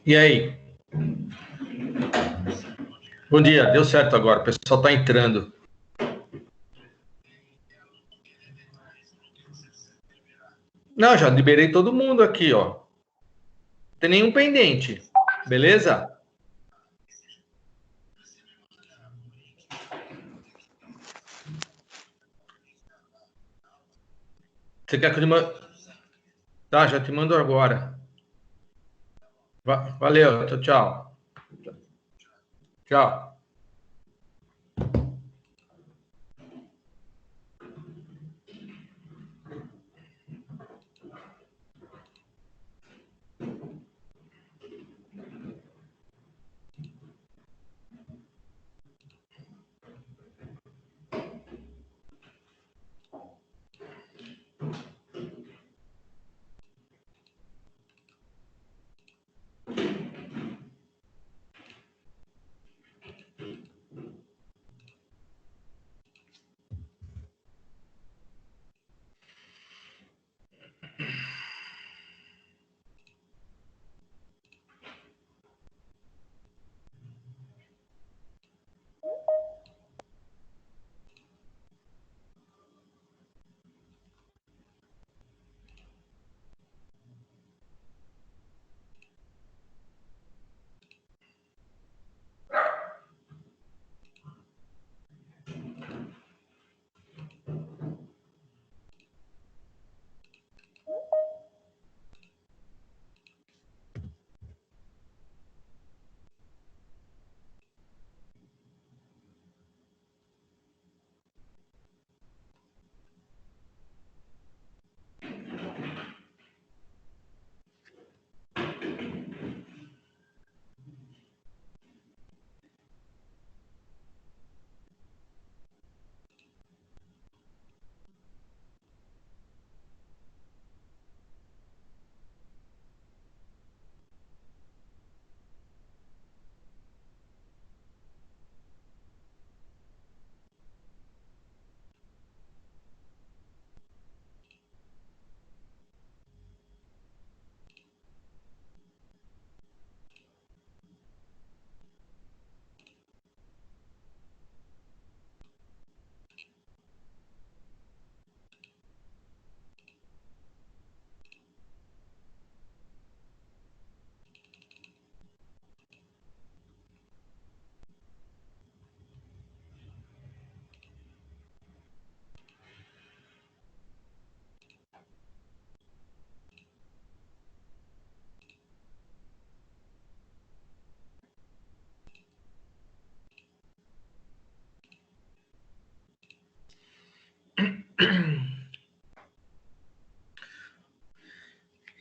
E aí? Bom dia, deu certo agora, o pessoal está entrando. Não, já liberei todo mundo aqui, ó. Não tem nenhum pendente, beleza? Você quer que eu te mande? Tá, já te mando agora. Valeu, tchau, tchau. Tchau.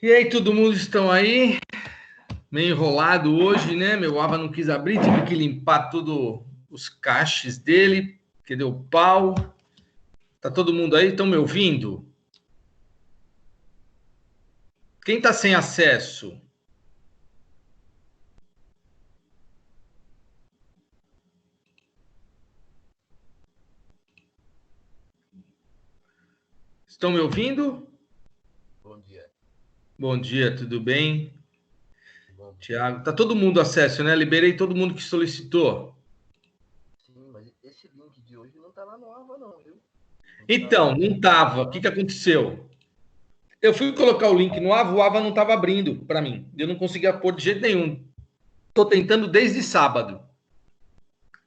E aí, todo mundo estão aí? Meio enrolado hoje, né? Meu Ava não quis abrir, tive que limpar tudo os caches dele, que deu pau. Tá todo mundo aí? Estão me ouvindo? Quem está sem acesso? Estão me ouvindo? Bom dia. Bom dia, tudo bem? Bom, Tiago, tá todo mundo acesso, né? Liberei todo mundo que solicitou. sim, mas esse link de hoje não tá lá no AVA não, viu? Então, não tava. O que que aconteceu? Eu fui colocar o link no AVA, o AVA não estava abrindo para mim. Eu não conseguia pôr de jeito nenhum. Tô tentando desde sábado.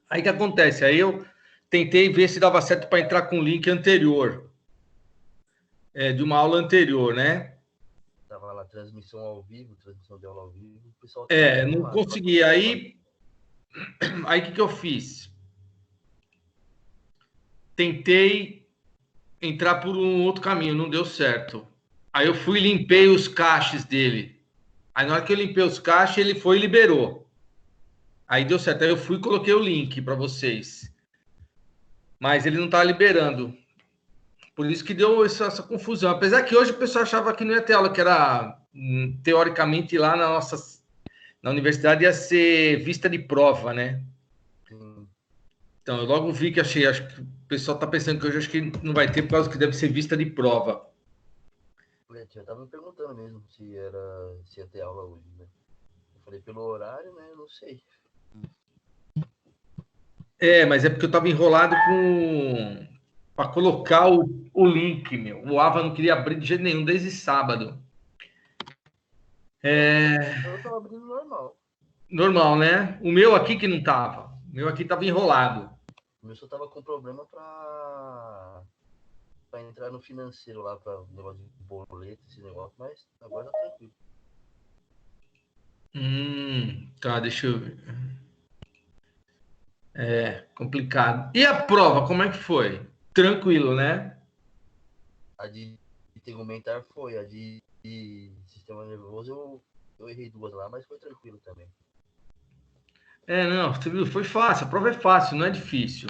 Aí o que acontece? Aí eu tentei ver se dava certo para entrar com o link anterior, de uma aula anterior, né? Tava lá transmissão ao vivo, transmissão de aula ao vivo, o pessoal Não lá. consegui. Aí o que que eu fiz? Tentei entrar por um outro caminho, não deu certo. Aí eu fui e limpei os caches dele. Aí na hora que eu limpei os caches, ele foi e liberou. Aí deu certo. Aí eu fui e coloquei o link para vocês. Mas ele não estava liberando. Por isso que deu essa confusão. Apesar que hoje o pessoal achava que não ia ter aula, que era, teoricamente, lá na universidade ia ser vista de prova, né? Sim. Então, eu logo vi que acho que o pessoal está pensando que hoje acho que não vai ter, por causa que deve ser vista de prova. Eu tava me perguntando mesmo se ia ter aula hoje, né? Eu falei, pelo horário, né? Eu não sei. Mas é porque eu estava enrolado para colocar o link, meu. O Ava não queria abrir de jeito nenhum desde sábado. Eu tava abrindo normal. Normal, né? O meu aqui que não tava. O meu aqui estava enrolado. O meu só tava com problema pra entrar no financeiro lá, pra negócio de boleto, esse negócio, mas agora tá tranquilo. Tá, deixa eu ver. Complicado. E a prova, como é que foi? Tranquilo, né? A de tegumentar foi, a de sistema nervoso eu errei duas lá, mas foi tranquilo também. Não, você viu, foi fácil. A prova é fácil, não é difícil.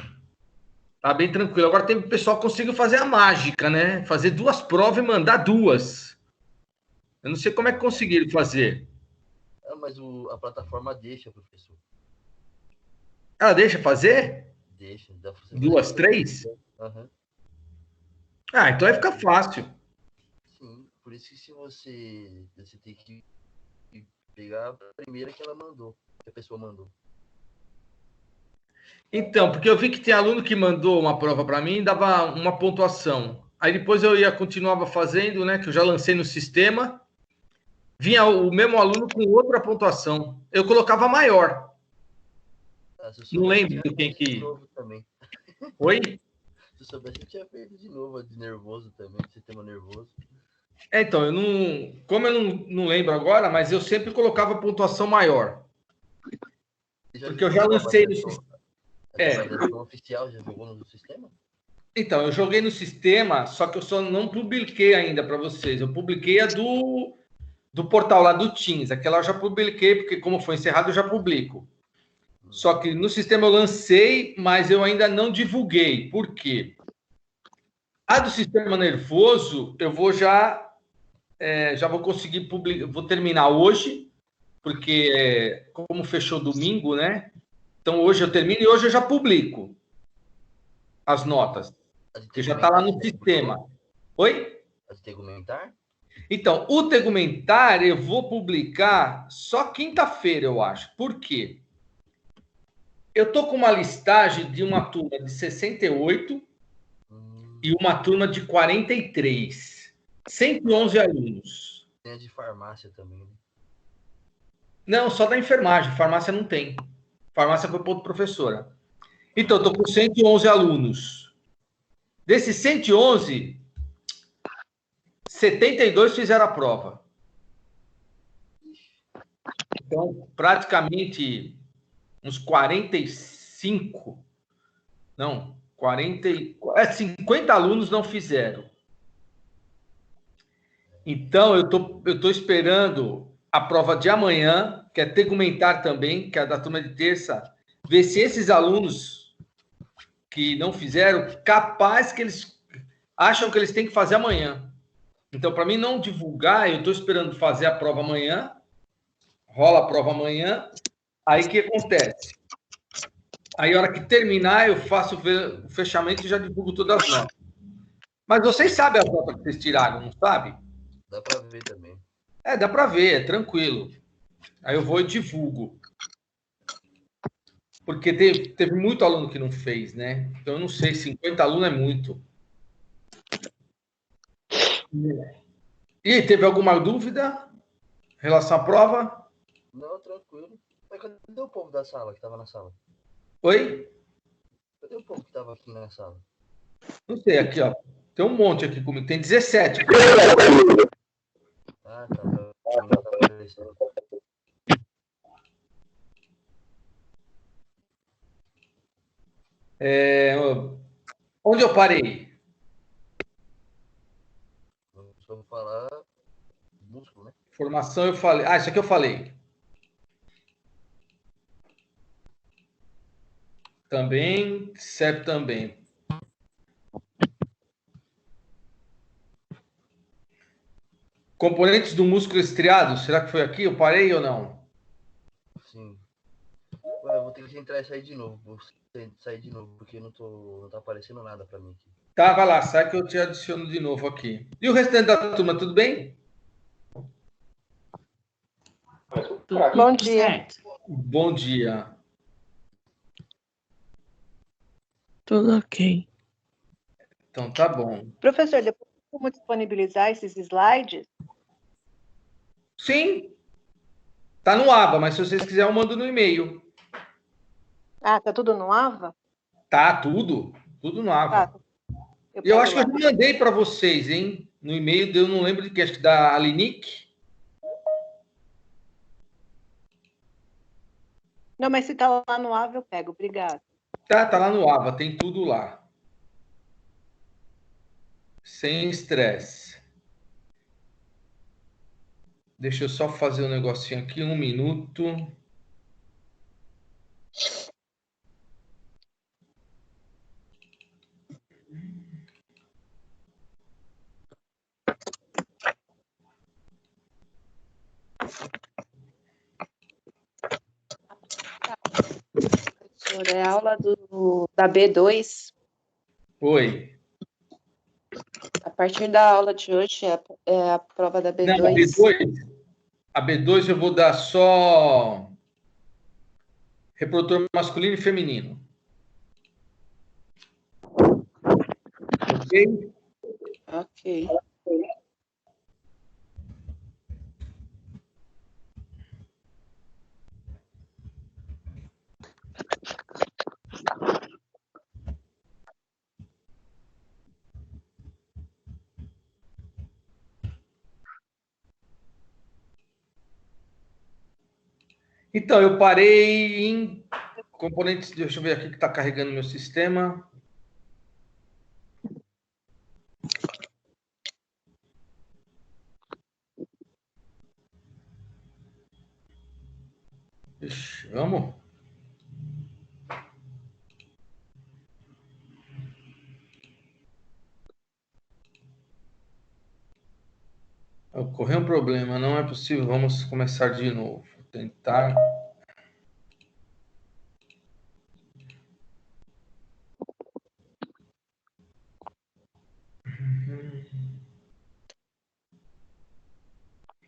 Tá bem tranquilo. Agora tem o pessoal que conseguiu fazer a mágica, né? Fazer duas provas e mandar duas. Eu não sei como é que conseguiram fazer. Mas a plataforma deixa, professor. Ela deixa fazer? Deixa, dá pra você fazer Duas, do jeito que três? quiser. Uhum. Então vai ficar fácil. Sim, por isso que se você tem que pegar a primeira que ela mandou, que a pessoa mandou. Então, porque eu vi que tem aluno que mandou uma prova para mim e dava uma pontuação. Aí depois eu continuava fazendo, né? Que eu já lancei no sistema. Vinha o mesmo aluno com outra pontuação. Eu colocava maior. Se eu Não soubesse, eu lembro tinha de quem feito de que. novo também. Oi? Se eu soubesse, eu tinha feito de novo, a de nervoso também, de sistema nervoso. Então, eu não. Como eu não lembro agora, mas eu sempre colocava pontuação maior. Porque eu já jogou lancei no sistema. a de avaliação oficial, já jogou no sistema? Então, eu joguei no sistema, só que eu só não publiquei ainda para vocês. Eu publiquei a do portal lá do Teams. Aquela eu já publiquei, porque como foi encerrado, eu já publico. Só que no sistema eu lancei, mas eu ainda não divulguei. Por quê? A do sistema nervoso, eu vou já vou conseguir publicar, vou terminar hoje, porque como fechou domingo, né? Então hoje eu termino e hoje eu já publico as notas, porque já está lá no sistema. Oi? A de tegumentar? Então, o tegumentar eu vou publicar só quinta-feira, eu acho. Por quê? Eu tô com uma listagem de uma turma de 68 e uma turma de 43. 111 alunos. Tem a de farmácia também, né? Não, só da enfermagem. Farmácia não tem. Farmácia foi ponto professora. Então, eu tô com 111 alunos. Desses 111, 72 fizeram a prova. Então, praticamente uns 45, não, 50 alunos não fizeram. Então, eu tô esperando a prova de amanhã, que é tegumentar também, que é da turma de terça, ver se esses alunos que não fizeram, capaz que eles acham que eles têm que fazer amanhã. Então, para mim não divulgar, eu estou esperando fazer a prova amanhã, rola a prova amanhã, aí o que acontece? Aí, a hora que terminar, eu faço o fechamento e já divulgo todas as notas. Mas vocês sabem as notas que vocês tiraram, não sabe? Dá pra ver também. Dá para ver, é tranquilo. Aí eu vou e divulgo. Porque teve muito aluno que não fez, né? Então, eu não sei, 50 alunos é muito. E teve alguma dúvida em relação à prova? Não, tranquilo. Mas cadê o povo da sala que tava na sala? Oi? Cadê o povo que tava aqui na sala? Não sei, aqui, ó. Tem um monte aqui comigo. Tem 17. Ah, tá. Pra mim não tá aparecendo. Onde eu parei? Vamos falar músculo, né? Formação eu falei. Ah, isso aqui eu falei. Também, CEP também. Componentes do músculo estriado, será que foi aqui? Eu parei ou não? Sim. Ué, eu vou ter que entrar e sair de novo. Vou sair de novo, porque não tá aparecendo nada pra mim aqui. Tá, vai lá, sai que eu te adiciono de novo aqui. E o restante da turma, tudo bem? Bom dia. Bom dia. Tudo ok. Então tá bom. Professor, depois como disponibilizar esses slides? Sim. Tá no ABA, mas se vocês quiserem eu mando no e-mail. Ah, tá tudo no AVA? Tá, tudo. Tudo no AVA. Tá. Eu acho que eu já mandei para vocês, hein? No e-mail, eu não lembro de que, acho que da Alinic. Não, mas se tá lá no AVA, eu pego. Obrigada. Tá lá no AVA, tem tudo lá. Sem estresse. Deixa eu só fazer um negocinho aqui, 1 minuto. É a aula da B2. Oi. A partir da aula de hoje é a prova da B2. Não, a B2 eu vou dar só reprodutor masculino e feminino. Ok? Ok. Então, eu parei em componentes. Deixa eu ver aqui que está carregando meu sistema. Ixi, vamos. Ocorreu um problema, não é possível. Vamos começar de novo. Tentar.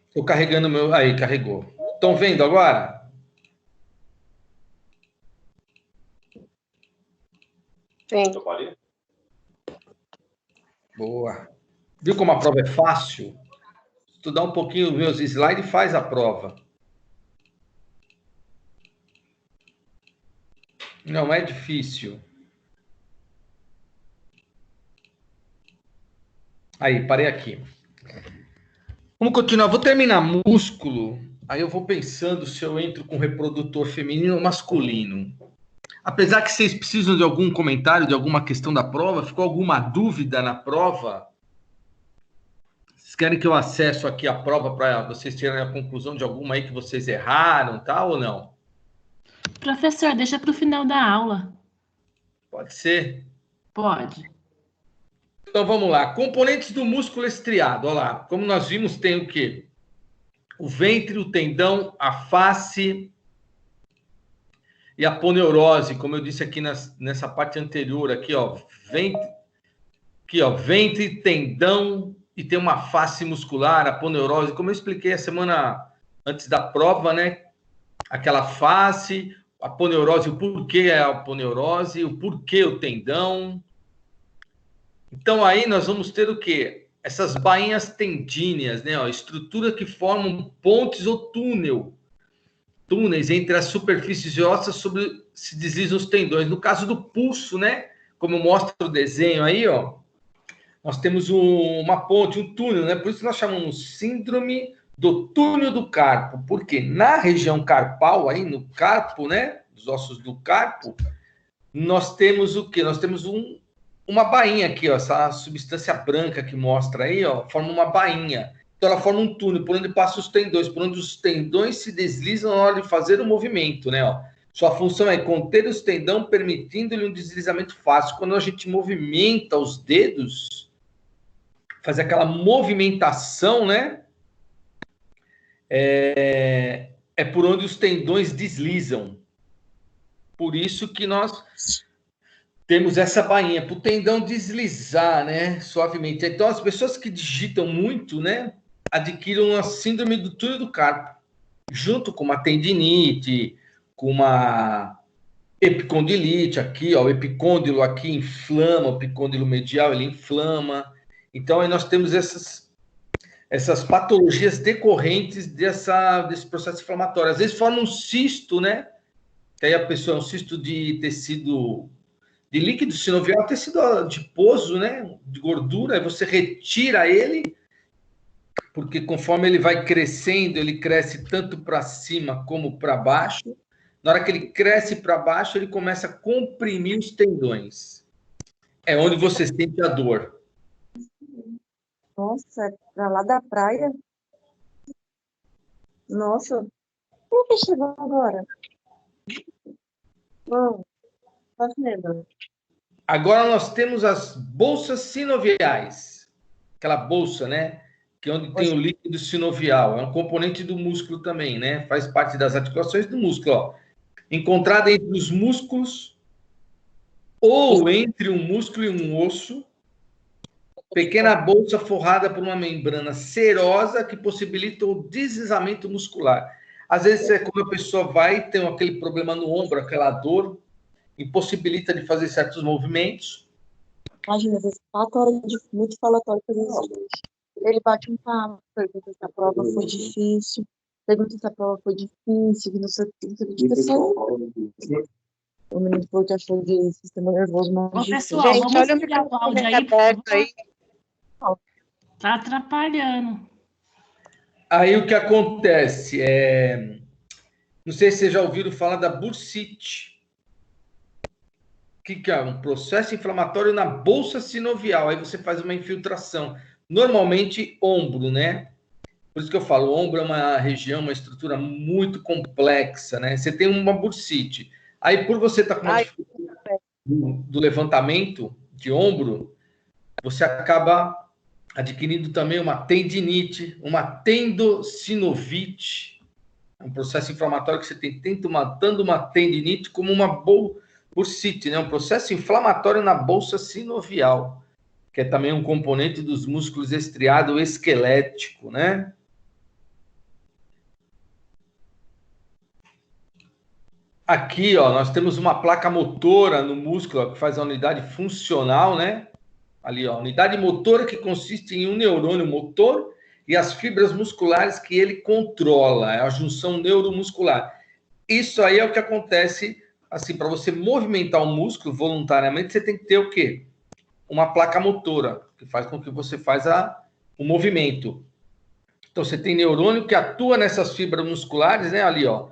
Estou carregando meu. Aí, carregou. Estão vendo agora? Sim. Boa. Viu como a prova é fácil? Estudar um pouquinho meus slides e faz a prova. Não é difícil. Aí, parei aqui. Vamos continuar. Vou terminar músculo. Aí eu vou pensando se eu entro com reprodutor feminino ou masculino. Apesar que vocês precisam de algum comentário, de alguma questão da prova, ficou alguma dúvida na prova? Vocês querem que eu acesso aqui a prova para vocês tirarem a conclusão de alguma aí que vocês erraram, tá ou não? Professor, deixa para o final da aula. Pode ser. Pode. Então, vamos lá. Componentes do músculo estriado. Olha lá. Como nós vimos, tem o quê? O ventre, o tendão, a face e a aponeurose, como eu disse aqui nessa parte anterior, aqui, ó. Ventre, tendão e tem uma face muscular, aponeurose, como eu expliquei a semana antes da prova, né? Aquela face, a aponeurose, o porquê é a aponeurose, o porquê o tendão. Então, aí nós vamos ter o quê? Essas bainhas tendíneas, né? Ó, estrutura que formam pontes ou túneis entre as superfícies ósseas sobre se deslizam os tendões. No caso do pulso, né? Como mostra o desenho aí, ó, nós temos uma ponte, um túnel, né? Por isso nós chamamos síndrome do túnel do carpo, porque na região carpal, aí no carpo, né? Os ossos do carpo, nós temos o quê? Nós temos uma bainha aqui, ó, essa substância branca que mostra aí, ó, forma uma bainha. Então ela forma um túnel por onde passam os tendões, por onde os tendões se deslizam na hora de fazer o movimento, né? Ó. Sua função é conter os tendões, permitindo-lhe um deslizamento fácil. Quando a gente movimenta os dedos, faz aquela movimentação, né? É por onde os tendões deslizam. Por isso que nós temos essa bainha, para o tendão deslizar, né? Suavemente. Então, as pessoas que digitam muito, né? Adquirem a síndrome do túnel do carpo, junto com uma tendinite, com uma epicondilite aqui, ó, o epicôndilo aqui inflama, o epicôndilo medial ele inflama. Então, aí nós temos essas patologias decorrentes desse processo inflamatório. Às vezes forma um cisto, né? Que aí a pessoa é um cisto de tecido, de líquido sinovial, tecido adiposo, né? De gordura, aí você retira ele, porque conforme ele vai crescendo, ele cresce tanto para cima como para baixo. Na hora que ele cresce para baixo, ele começa a comprimir os tendões. É onde você sente a dor. Nossa, pra lá da praia. Nossa, como que chegou agora? Não, tá vendo? Agora nós temos as bolsas sinoviais. Aquela bolsa, né? Que é onde tem o líquido sinovial. É um componente do músculo também, né? Faz parte das articulações do músculo, ó. Encontrada entre os músculos ou entre um músculo e um osso. Pequena bolsa forrada por uma membrana serosa que possibilita o deslizamento muscular. Às vezes, quando a pessoa vai ter aquele problema no ombro, aquela dor, impossibilita de fazer certos movimentos. Imagina, às vezes 4 horas de muito falatório fazer isso. Ele bate um papo, pergunta se a prova foi difícil, pergunta se a prova foi difícil, que não sei o que, fica só. O menino falou que achou de sistema nervoso, mas... Ô, pessoal, Gente, vamos olha o desligar o microfone áudio aí, por aberto favor. aí. Tá atrapalhando. Aí o que acontece é... Não sei se vocês já ouviram falar da bursite. O que é? Um processo inflamatório na bolsa sinovial. Aí você faz uma infiltração. Normalmente, ombro, né? Por isso que eu falo, ombro é uma região, uma estrutura muito complexa, né? Você tem uma bursite. Aí, por você estar com uma dificuldade do levantamento de ombro, você acaba adquirindo também uma tendinite, uma tendocinovite, um processo inflamatório que você tem tanto matando uma tendinite como uma bursite, né? Um processo inflamatório na bolsa sinovial, que é também um componente dos músculos estriado esquelético, né? Aqui, ó, nós temos uma placa motora no músculo, ó, que faz a unidade funcional, né? Ali, ó, unidade motora que consiste em um neurônio motor e as fibras musculares que ele controla, é a junção neuromuscular. Isso aí é o que acontece, assim, para você movimentar o músculo voluntariamente, você tem que ter o quê? Uma placa motora, que faz com que você faça o movimento. Então, você tem neurônio que atua nessas fibras musculares, né? Ali, ó.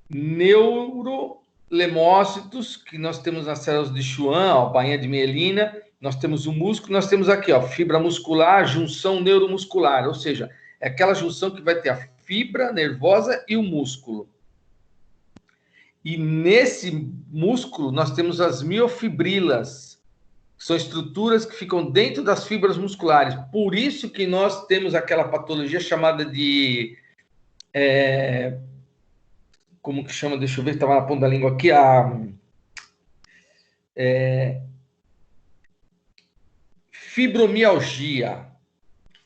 Neurolemócitos, que nós temos nas células de Schwann, ó, bainha de mielina, nós temos o músculo, nós temos aqui, ó, fibra muscular, junção neuromuscular, ou seja, é aquela junção que vai ter a fibra nervosa e o músculo. E nesse músculo nós temos as miofibrilas, São estruturas que ficam dentro das fibras musculares. Por isso que nós temos aquela patologia chamada de... como que chama? Deixa eu ver, estava na ponta da língua aqui. Fibromialgia.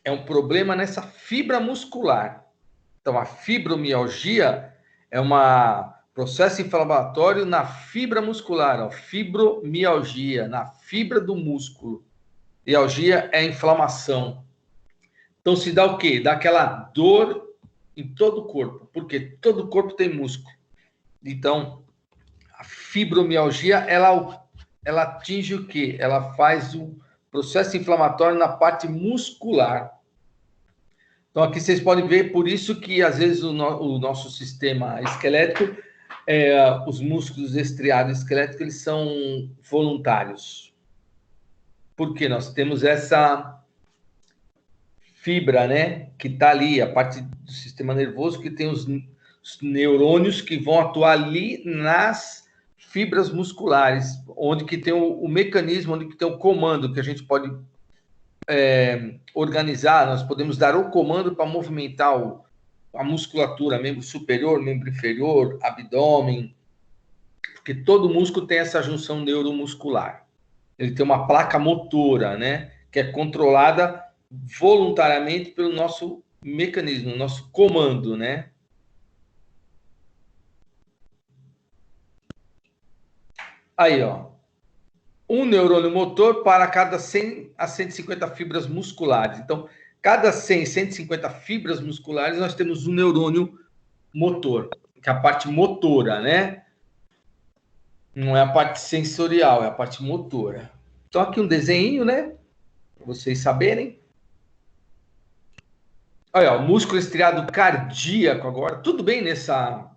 É um problema nessa fibra muscular. Então, a fibromialgia é um processo inflamatório na fibra muscular, ó, fibromialgia, na fibra do músculo. Mialgia é inflamação. Então, se dá o quê? Dá aquela dor em todo o corpo, porque todo o corpo tem músculo. Então, a fibromialgia, ela atinge o quê? Ela faz o processo inflamatório na parte muscular. Então, aqui vocês podem ver, por isso que, às vezes, o nosso sistema esquelético, os músculos estriados esqueléticos, eles são voluntários. Porque nós temos essa fibra, né, que está ali, a parte do sistema nervoso, que tem os neurônios que vão atuar ali nas fibras musculares, onde que tem o mecanismo, onde que tem o comando, que a gente pode organizar, nós podemos dar o comando para movimentar a musculatura, membro superior, membro inferior, abdômen, porque todo músculo tem essa junção neuromuscular. Ele tem uma placa motora, né, que é controlada voluntariamente pelo nosso mecanismo, nosso comando, né? Aí, ó. Um neurônio motor para cada 100 a 150 fibras musculares. Então, cada 100, 150 fibras musculares, nós temos um neurônio motor, que é a parte motora, né? Não é a parte sensorial, é a parte motora. Então, aqui um desenho, né? Para vocês saberem. Olha, o músculo estriado cardíaco agora. Tudo bem nessa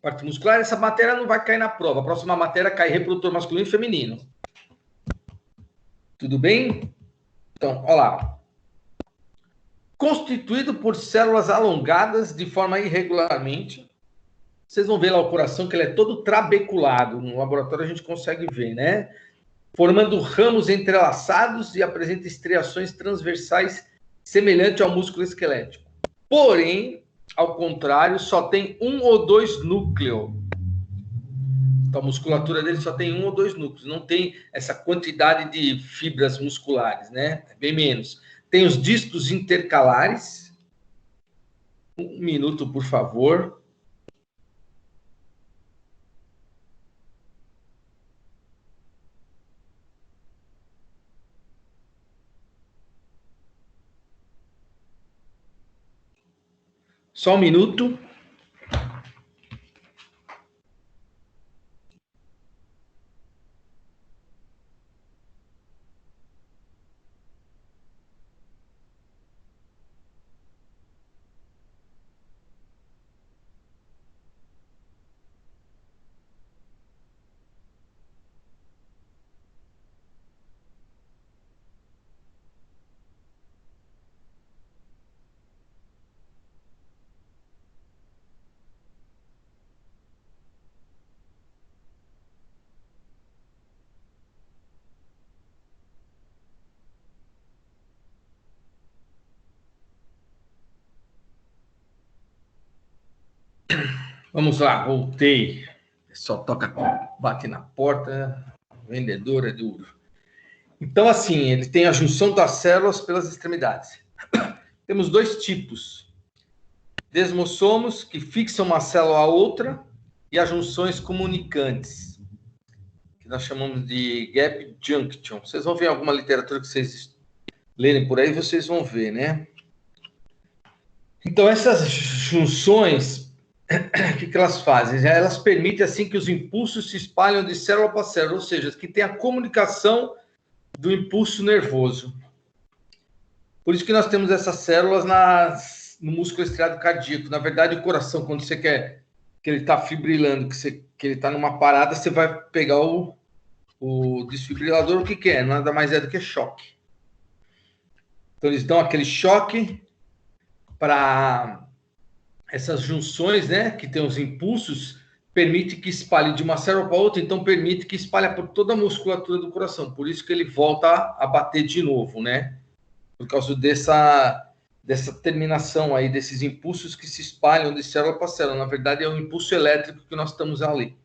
parte muscular? Essa matéria não vai cair na prova. A próxima matéria cai reprodutor masculino e feminino. Tudo bem? Então, olha lá. Constituído por células alongadas de forma irregularmente. Vocês vão ver lá o coração, que ele é todo trabeculado. No laboratório a gente consegue ver, né? Formando ramos entrelaçados e apresenta estriações transversais semelhante ao músculo esquelético. Porém, ao contrário, só tem um ou dois núcleos. Então, a musculatura dele só tem um ou dois núcleos. Não tem essa quantidade de fibras musculares, né? É bem menos. Tem os discos intercalares. Um minuto, por favor. Só um minuto. Vamos lá, voltei. Só toca, bate na porta, vendedor é duro. Então, assim, ele tem a junção das células pelas extremidades. Temos dois tipos. Desmossomos, que fixam uma célula a outra, e as junções comunicantes, que nós chamamos de gap junction. Vocês vão ver alguma literatura que vocês lerem por aí, vocês vão ver, né? Então, essas junções, o que elas fazem? Elas permitem, assim, que os impulsos se espalham de célula para célula, ou seja, que tem a comunicação do impulso nervoso. Por isso que nós temos essas células no músculo estriado cardíaco. Na verdade, o coração, quando você quer que ele está fibrilando, que ele está numa parada, você vai pegar o desfibrilador, o que é? Nada mais é do que choque. Então, eles dão aquele choque para essas junções, né, que tem os impulsos, permite que espalhe de uma célula para outra, então permite que espalhe por toda a musculatura do coração. Por isso que ele volta a bater de novo, né? Por causa dessa terminação aí, desses impulsos que se espalham de célula para célula. Na verdade, é um impulso elétrico que nós estamos ali,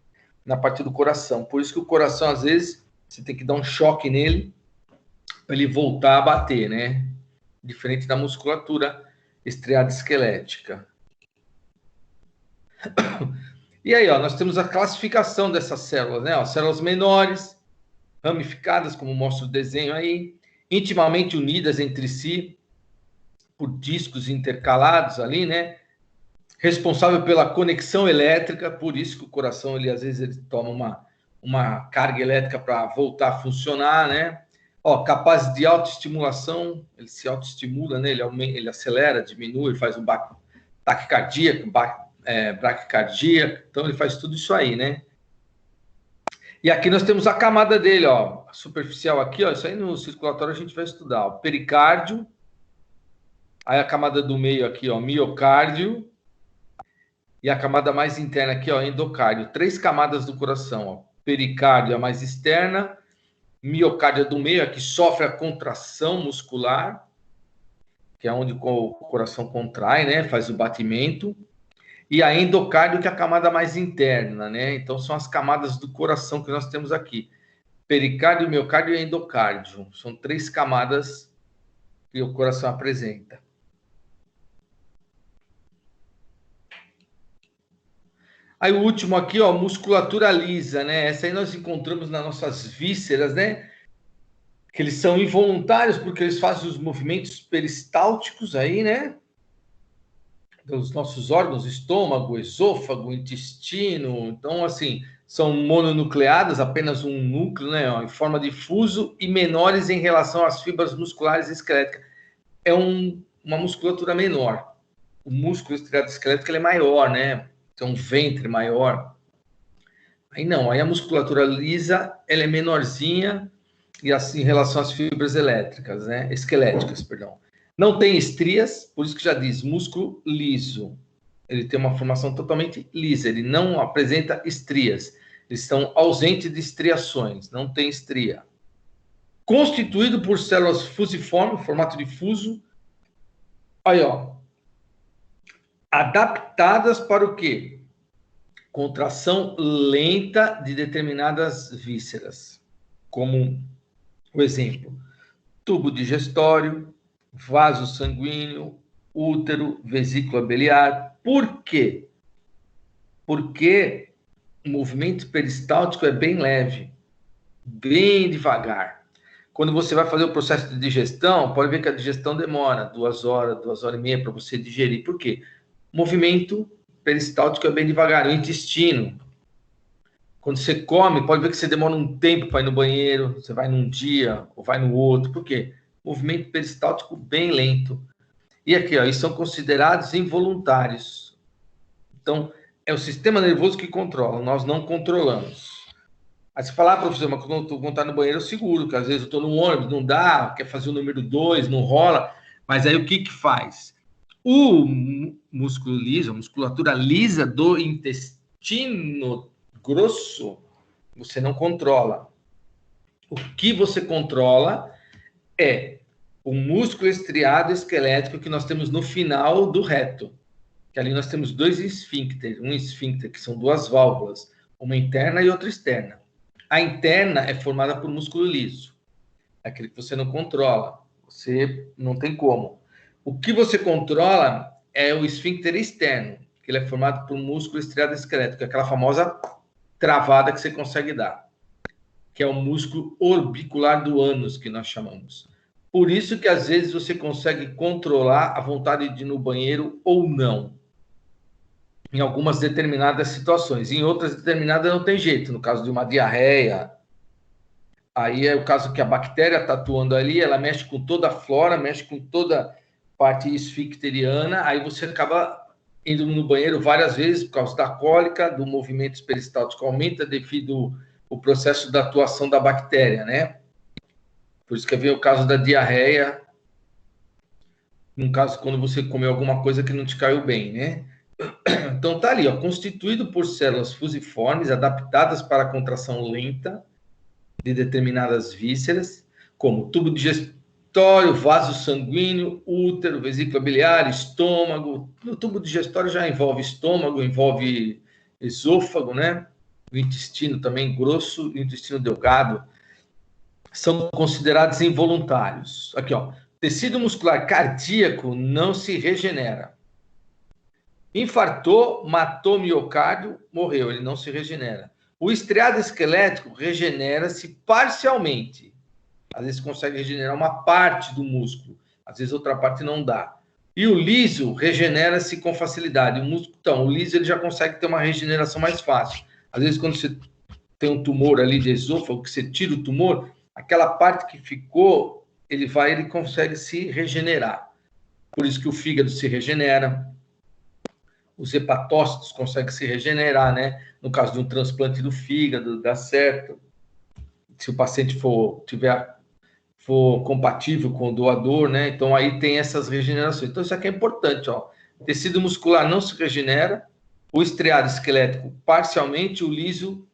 na parte do coração. Por isso que o coração, às vezes, você tem que dar um choque nele para ele voltar a bater, né? Diferente da musculatura estriada esquelética. E aí, ó, nós temos a classificação dessas células, né? Ó, células menores, ramificadas, como mostra o desenho aí, intimamente unidas entre si por discos intercalados ali, né? Responsável pela conexão elétrica, por isso que o coração, ele às vezes ele toma uma carga elétrica para voltar a funcionar, né? Ó, capaz de autoestimulação, ele se autoestimula, né? Ele acelera, diminui, faz um taquicardíaco, braquicardia, então ele faz tudo isso aí, né? E aqui nós temos a camada dele, ó, superficial aqui, ó, isso aí no circulatório a gente vai estudar, ó, pericárdio, aí a camada do meio aqui, ó, miocárdio, e a camada mais interna aqui, ó, endocárdio, 3 camadas do coração, ó, pericárdio a mais externa, miocárdio do meio, aqui sofre a contração muscular, que é onde o coração contrai, né, faz o batimento, e a endocárdio, que é a camada mais interna, né? Então, são as camadas do coração que nós temos aqui. Pericárdio, miocárdio e endocárdio. São 3 camadas que o coração apresenta. Aí, o último aqui, ó, musculatura lisa, né? Essa aí nós encontramos nas nossas vísceras, né? Que eles são involuntários, porque eles fazem os movimentos peristálticos aí, né? Dos nossos órgãos, estômago, esôfago, intestino. Então, assim, são mononucleadas, apenas um núcleo, né, ó, em forma de fuso e menores em relação às fibras musculares esqueléticas. É uma musculatura menor. O músculo estriado esquelético ele é maior, né? Tem um ventre maior. Aí não, aí a musculatura lisa ela é menorzinha e assim em relação às fibras elétricas, né? Esqueléticas, perdão. Não tem estrias, por isso que já diz músculo liso. Ele tem uma formação totalmente lisa, ele não apresenta estrias. Eles estão ausentes de estriações, não tem estria. Constituído por células fusiformes, formato de fuso. Aí, ó. Adaptadas para o quê? Contração lenta de determinadas vísceras. Como o exemplo, tubo digestório, vaso sanguíneo, útero, vesícula biliar. Por quê? Porque o movimento peristáltico é bem leve, bem devagar. Quando você vai fazer o processo de digestão, pode ver que a digestão demora 2 horas, 2 horas e meia para você digerir. Por quê? O movimento peristáltico é bem devagar. O intestino, quando você come, pode ver que você demora um tempo para ir no banheiro, você vai num dia ou vai no outro. Por quê? Movimento peristáltico bem lento. E aqui, ó, eles são considerados involuntários. Então, é o sistema nervoso que controla, nós não controlamos. Aí você fala, professor, mas quando eu estou no banheiro eu seguro, porque às vezes eu estou no ônibus, não dá, quer fazer o número 2, não rola. Mas aí o que faz? O músculo liso, a musculatura lisa do intestino grosso, você não controla. O que você controla é o músculo estriado esquelético que nós temos no final do reto. Que ali nós temos 2 esfíncteres. Um esfíncter, que são 2 válvulas, uma interna e outra externa. A interna é formada por músculo liso. É aquele que você não controla. Você não tem como. O que você controla é o esfíncter externo, que ele é formado por músculo estriado esquelético, aquela famosa travada que você consegue dar, que é o músculo orbicular do ânus, que nós chamamos. Por isso que, às vezes, você consegue controlar a vontade de ir no banheiro ou não, em algumas determinadas situações. Em outras determinadas não tem jeito. No caso de uma diarreia, aí é o caso que a bactéria está atuando ali, ela mexe com toda a flora, mexe com toda a parte esfincteriana, aí você acaba indo no banheiro várias vezes por causa da cólica, do movimento peristáltico aumenta devido ao processo da atuação da bactéria, né? Por isso que vem o caso da diarreia, no caso quando você comeu alguma coisa que não te caiu bem, né? Então tá ali, ó, constituído por células fusiformes adaptadas para a contração lenta de determinadas vísceras, como tubo digestório, vaso sanguíneo, útero, vesícula biliar, estômago. No tubo digestório já envolve estômago, envolve esôfago, né? O intestino também grosso e o intestino delgado são considerados involuntários. Aqui, ó, tecido muscular cardíaco não se regenera. Infartou, matou miocárdio, morreu, ele não se regenera. O estriado esquelético regenera-se parcialmente. Às vezes consegue regenerar uma parte do músculo, às vezes outra parte não dá. E o liso regenera-se com facilidade. O músculo, então, o liso ele já consegue ter uma regeneração mais fácil. Às vezes quando você tem um tumor ali de esôfago, que você tira o tumor, aquela parte que ficou, ele consegue se regenerar. Por isso que o fígado se regenera, os hepatócitos conseguem se regenerar, né? No caso de um transplante do fígado, dá certo. Se o paciente for compatível com o doador, né? Então aí tem essas regenerações. Então isso aqui é importante, ó. Tecido muscular não se regenera, o estriado esquelético parcialmente, o liso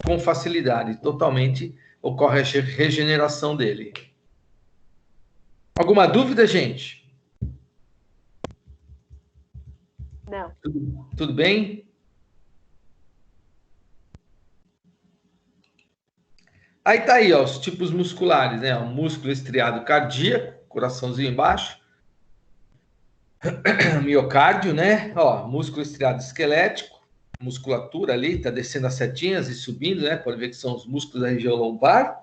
com facilidade, totalmente ocorre a regeneração dele. Alguma dúvida, gente? Não. Tudo bem? Aí tá aí, ó, os tipos musculares, né? O músculo estriado cardíaco, coraçãozinho embaixo. Miocárdio, né? Ó, músculo estriado esquelético, musculatura ali, tá descendo as setinhas e subindo, né? Pode ver que são os músculos da região lombar.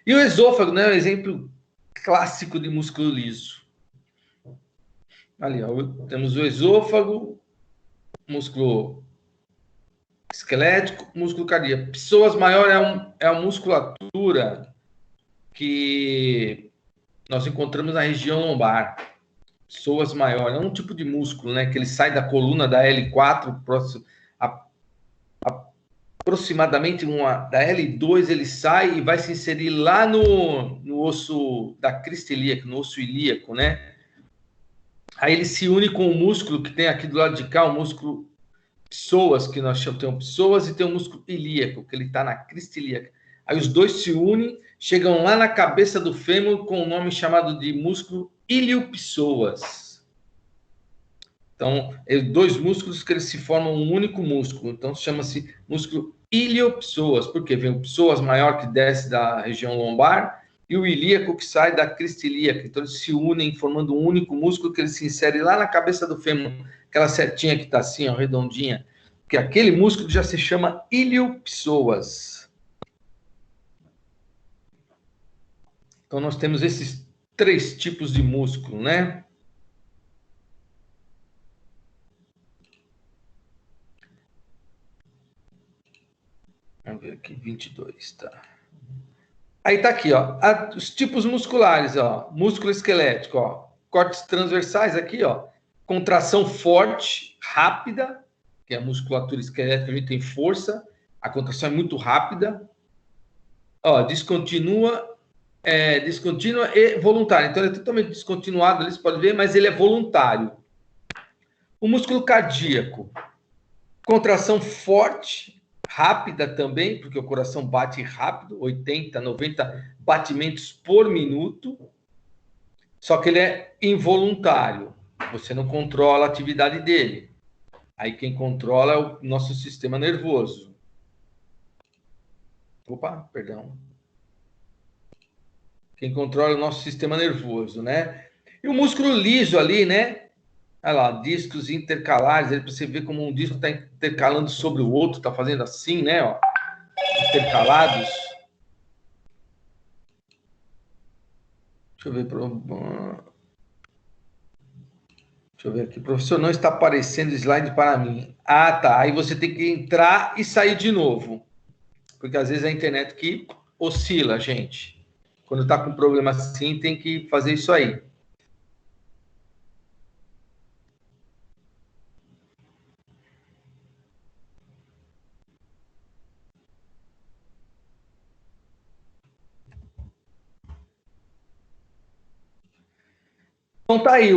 E o esôfago, né? O exemplo clássico de músculo liso. Ali, ó, temos o esôfago, músculo esquelético, músculo cardíaco. Pessoas maiores é a musculatura que nós encontramos na região lombar. Pessoas maiores, é um tipo de músculo, né? Que ele sai da coluna da L4, aproximadamente da L2, ele sai e vai se inserir lá no osso da crista ilíaca, no osso ilíaco, né? Aí ele se une com o músculo que tem aqui do lado de cá, o músculo psoas, que nós chamamos, tem um psoas e tem um músculo ilíaco, que ele está na crista ilíaca. Aí os dois se unem, chegam lá na cabeça do fêmur com o nome chamado de músculo iliopsoas. Então, dois músculos que eles se formam um único músculo. Então, chama-se músculo iliopsoas, porque vem o psoas maior que desce da região lombar e o ilíaco que sai da crista ilíaca. Então, eles se unem formando um único músculo que ele se insere lá na cabeça do fêmur, aquela setinha que está assim, ó, redondinha, que aquele músculo já se chama iliopsoas. Então, nós temos esses três tipos de músculo, né? Vamos ver aqui, 22, tá. Aí tá aqui, ó, os tipos musculares, ó, músculo esquelético, ó, cortes transversais aqui, ó, contração forte, rápida, que é a musculatura esquelética, a gente tem força, a contração é muito rápida, ó, descontínua e voluntária, então ele é totalmente descontinuado, ali você pode ver, mas ele é voluntário. O músculo cardíaco, contração forte, rápida também, porque o coração bate rápido, 80, 90 batimentos por minuto, só que ele é involuntário, você não controla a atividade dele. Aí quem controla é o nosso sistema nervoso. Opa, perdão. Quem controla é o nosso sistema nervoso, né? E o músculo liso ali, né? Olha lá, discos intercalares, aí você vê como um disco está intercalando sobre o outro, está fazendo assim, né? Ó, intercalados. Deixa eu ver. Deixa eu ver aqui. Professor, não está aparecendo slide para mim. Ah, tá. Aí você tem que entrar e sair de novo. Porque às vezes é a internet que oscila, gente. Quando está com problema assim, tem que fazer isso aí. Então tá aí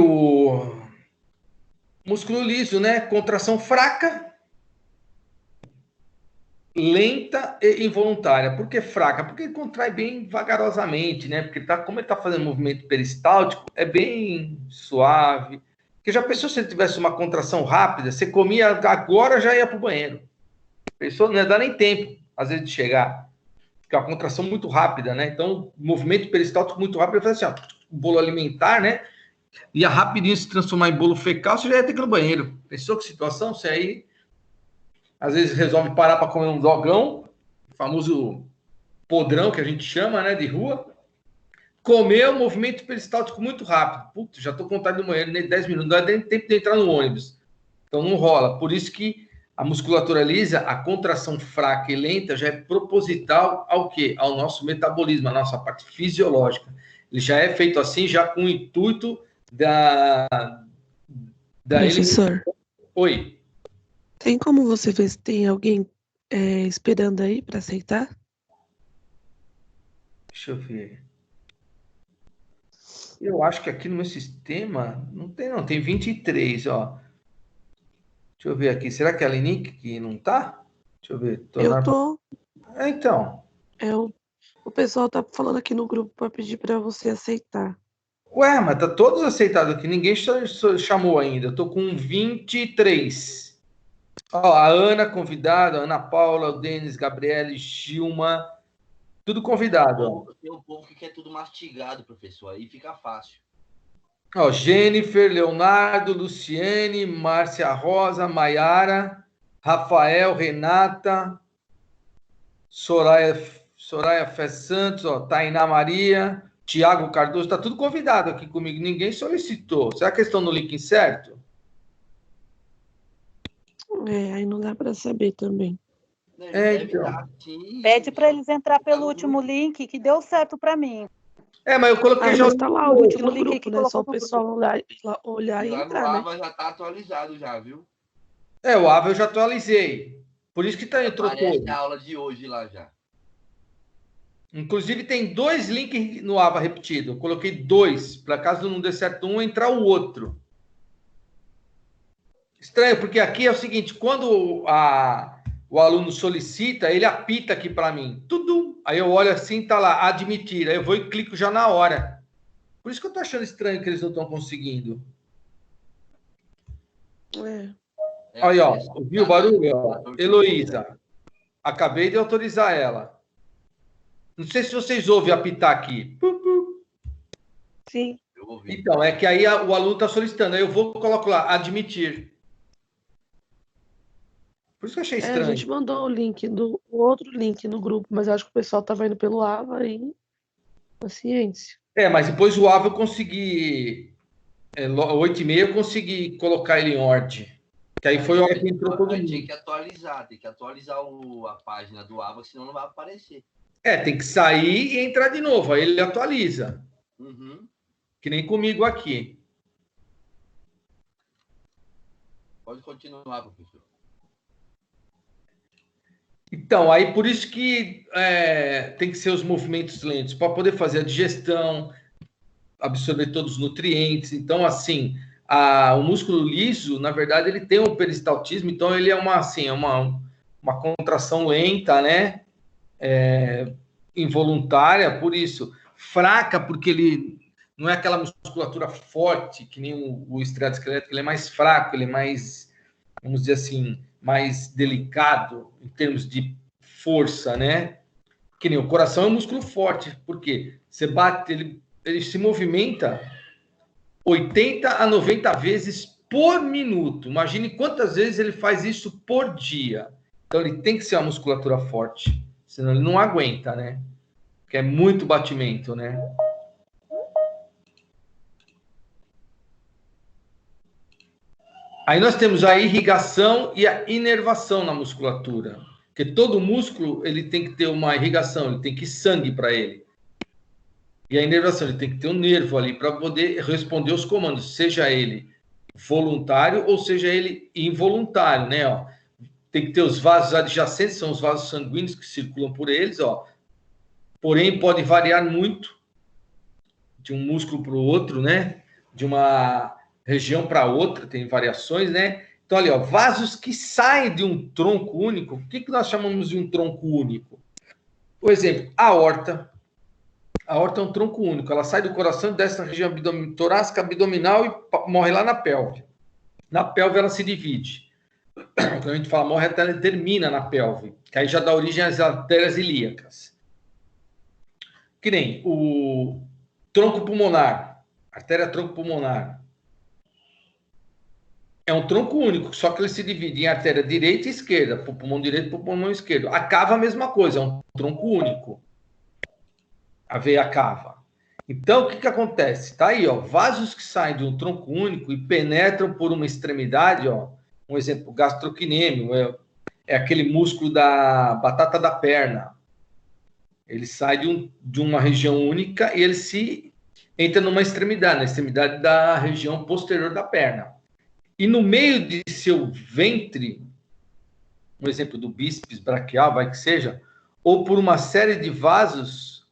Músculo liso, né? Contração fraca, lenta e involuntária. Por que fraca? Porque ele contrai bem vagarosamente, né? Porque como ele está fazendo movimento peristáltico, é bem suave. Porque já pensou se ele tivesse uma contração rápida, você comia agora, já ia para o banheiro. Pensou, não ia dar nem tempo, às vezes, de chegar. Porque é uma contração muito rápida, né? Então, movimento peristáltico muito rápido, ele faz assim, ó, bolo alimentar, né? Ia rapidinho se transformar em bolo fecal, você já ia ter que ir no banheiro. Pensou que situação? Você aí, às vezes, resolve parar para comer um dogão, famoso podrão que a gente chama, né, de rua. Comer um movimento peristáltico muito rápido. Putz, já estou com vontade do banheiro, nem 10 minutos, não dá nem tempo de entrar no ônibus. Então não rola. Por isso que a musculatura lisa, a contração fraca e lenta já é proposital ao quê? Ao nosso metabolismo, à nossa parte fisiológica. Ele já é feito assim, já com o intuito da Professor, Oi. tem como você ver se tem alguém esperando aí para aceitar? Deixa eu ver. Eu acho que aqui no meu sistema não tem, não. Tem 23, ó. Deixa eu ver aqui. Será que é a Lenique que não tá? Deixa eu ver. Eu tô. Então. O pessoal tá falando aqui no grupo para pedir para você aceitar. Ué, mas tá todos aceitados aqui. Ninguém chamou ainda. Eu tô com 23. Ó, a Ana convidada, a Ana Paula, o Denis, Gabriele, Gilma. Tudo convidado. Tem um povo que quer tudo mastigado, professor. Aí fica fácil. Ó, Jennifer, Leonardo, Luciene, Márcia Rosa, Maiara, Rafael, Renata, Soraya Fé Santos, ó, Tainá Maria, Tiago Cardoso, tá tudo convidado aqui comigo. Ninguém solicitou. Será que eles estão no link certo? Aí não dá para saber também. Então. Pede para eles entrar pelo último link que deu certo para mim. Mas eu coloquei já. Está lá o link no link grupo, né? Só o pessoal olhar e entrar, né? O Ava já tá atualizado já, viu? O Ava eu já atualizei. Por isso que entrou todo. A aula de hoje lá já. Inclusive tem 2 links no Ava repetido. Eu coloquei 2, para caso não dê certo um, entrar o outro. Estranho, porque aqui é o seguinte, quando o aluno solicita, ele apita aqui para mim. Tudo. Aí eu olho assim, tá lá, admitir. Aí eu vou e clico já na hora. Por isso que eu tô achando estranho que eles não estão conseguindo. Aí, ó. Ouviu o barulho? Ó. Heloísa. Acabei de autorizar ela. Não sei se vocês ouvem apitar aqui. Sim. Eu ouvi. Então, é que aí o aluno está solicitando. Aí eu vou e coloco lá, admitir. Por isso que eu achei estranho. A gente mandou o outro link no grupo, mas eu acho que o pessoal estava indo pelo Ava aí. Paciência. Mas depois o Ava eu consegui. 8h30 eu consegui colocar ele em ordem. Que aí foi a hora que entrou todo mundo. Tem que atualizar a página do Ava, senão não vai aparecer. Tem que sair e entrar de novo. Aí ele atualiza. Uhum. Que nem comigo aqui. Pode continuar, professor. Então, aí por isso que tem que ser os movimentos lentos, para poder fazer a digestão, absorver todos os nutrientes. Então, assim, o músculo liso, na verdade, ele tem um peristaltismo, então ele é uma contração lenta, né? Involuntária, por isso. Fraca, porque ele não é aquela musculatura forte, que nem o estriado esquelético, ele é mais fraco, ele é mais, vamos dizer assim, mais delicado em termos de força, né? Que nem o coração é um músculo forte, porque você bate, ele se movimenta 80 a 90 vezes por minuto. Imagine quantas vezes ele faz isso por dia. Então ele tem que ser uma musculatura forte, senão ele não aguenta, né? Porque é muito batimento, né? Aí nós temos a irrigação e a inervação na musculatura. Porque todo músculo ele tem que ter uma irrigação, ele tem que ir sangue para ele. E a inervação, ele tem que ter um nervo ali para poder responder os comandos, seja ele voluntário ou seja ele involuntário, né? Ó, tem que ter os vasos adjacentes, são os vasos sanguíneos que circulam por eles, ó. Porém, pode variar muito de um músculo para o outro, né? De uma região para outra, tem variações, né? Então, ali, ó, vasos que saem de um tronco único. O que nós chamamos de um tronco único? Por exemplo, a aorta. A aorta é um tronco único. Ela sai do coração, desce na região torácica, abdominal e morre lá na pelve. Na pelve, ela se divide. Quando a gente fala morre, ela termina na pelve, que aí já dá origem às artérias ilíacas. Que nem o tronco pulmonar, artéria tronco pulmonar. É um tronco único, só que ele se divide em artéria direita e esquerda, para o pulmão direito e para o pulmão esquerdo. A cava, a mesma coisa, é um tronco único. A veia cava. Então, o que acontece? Tá aí, ó, vasos que saem de um tronco único e penetram por uma extremidade, ó, um exemplo, gastrocnêmio, é aquele músculo da batata da perna. Ele sai de uma região única e ele se entra numa extremidade, na extremidade da região posterior da perna. E no meio de seu ventre, um exemplo do bíceps braquial, vai que seja, ou por uma série de vasos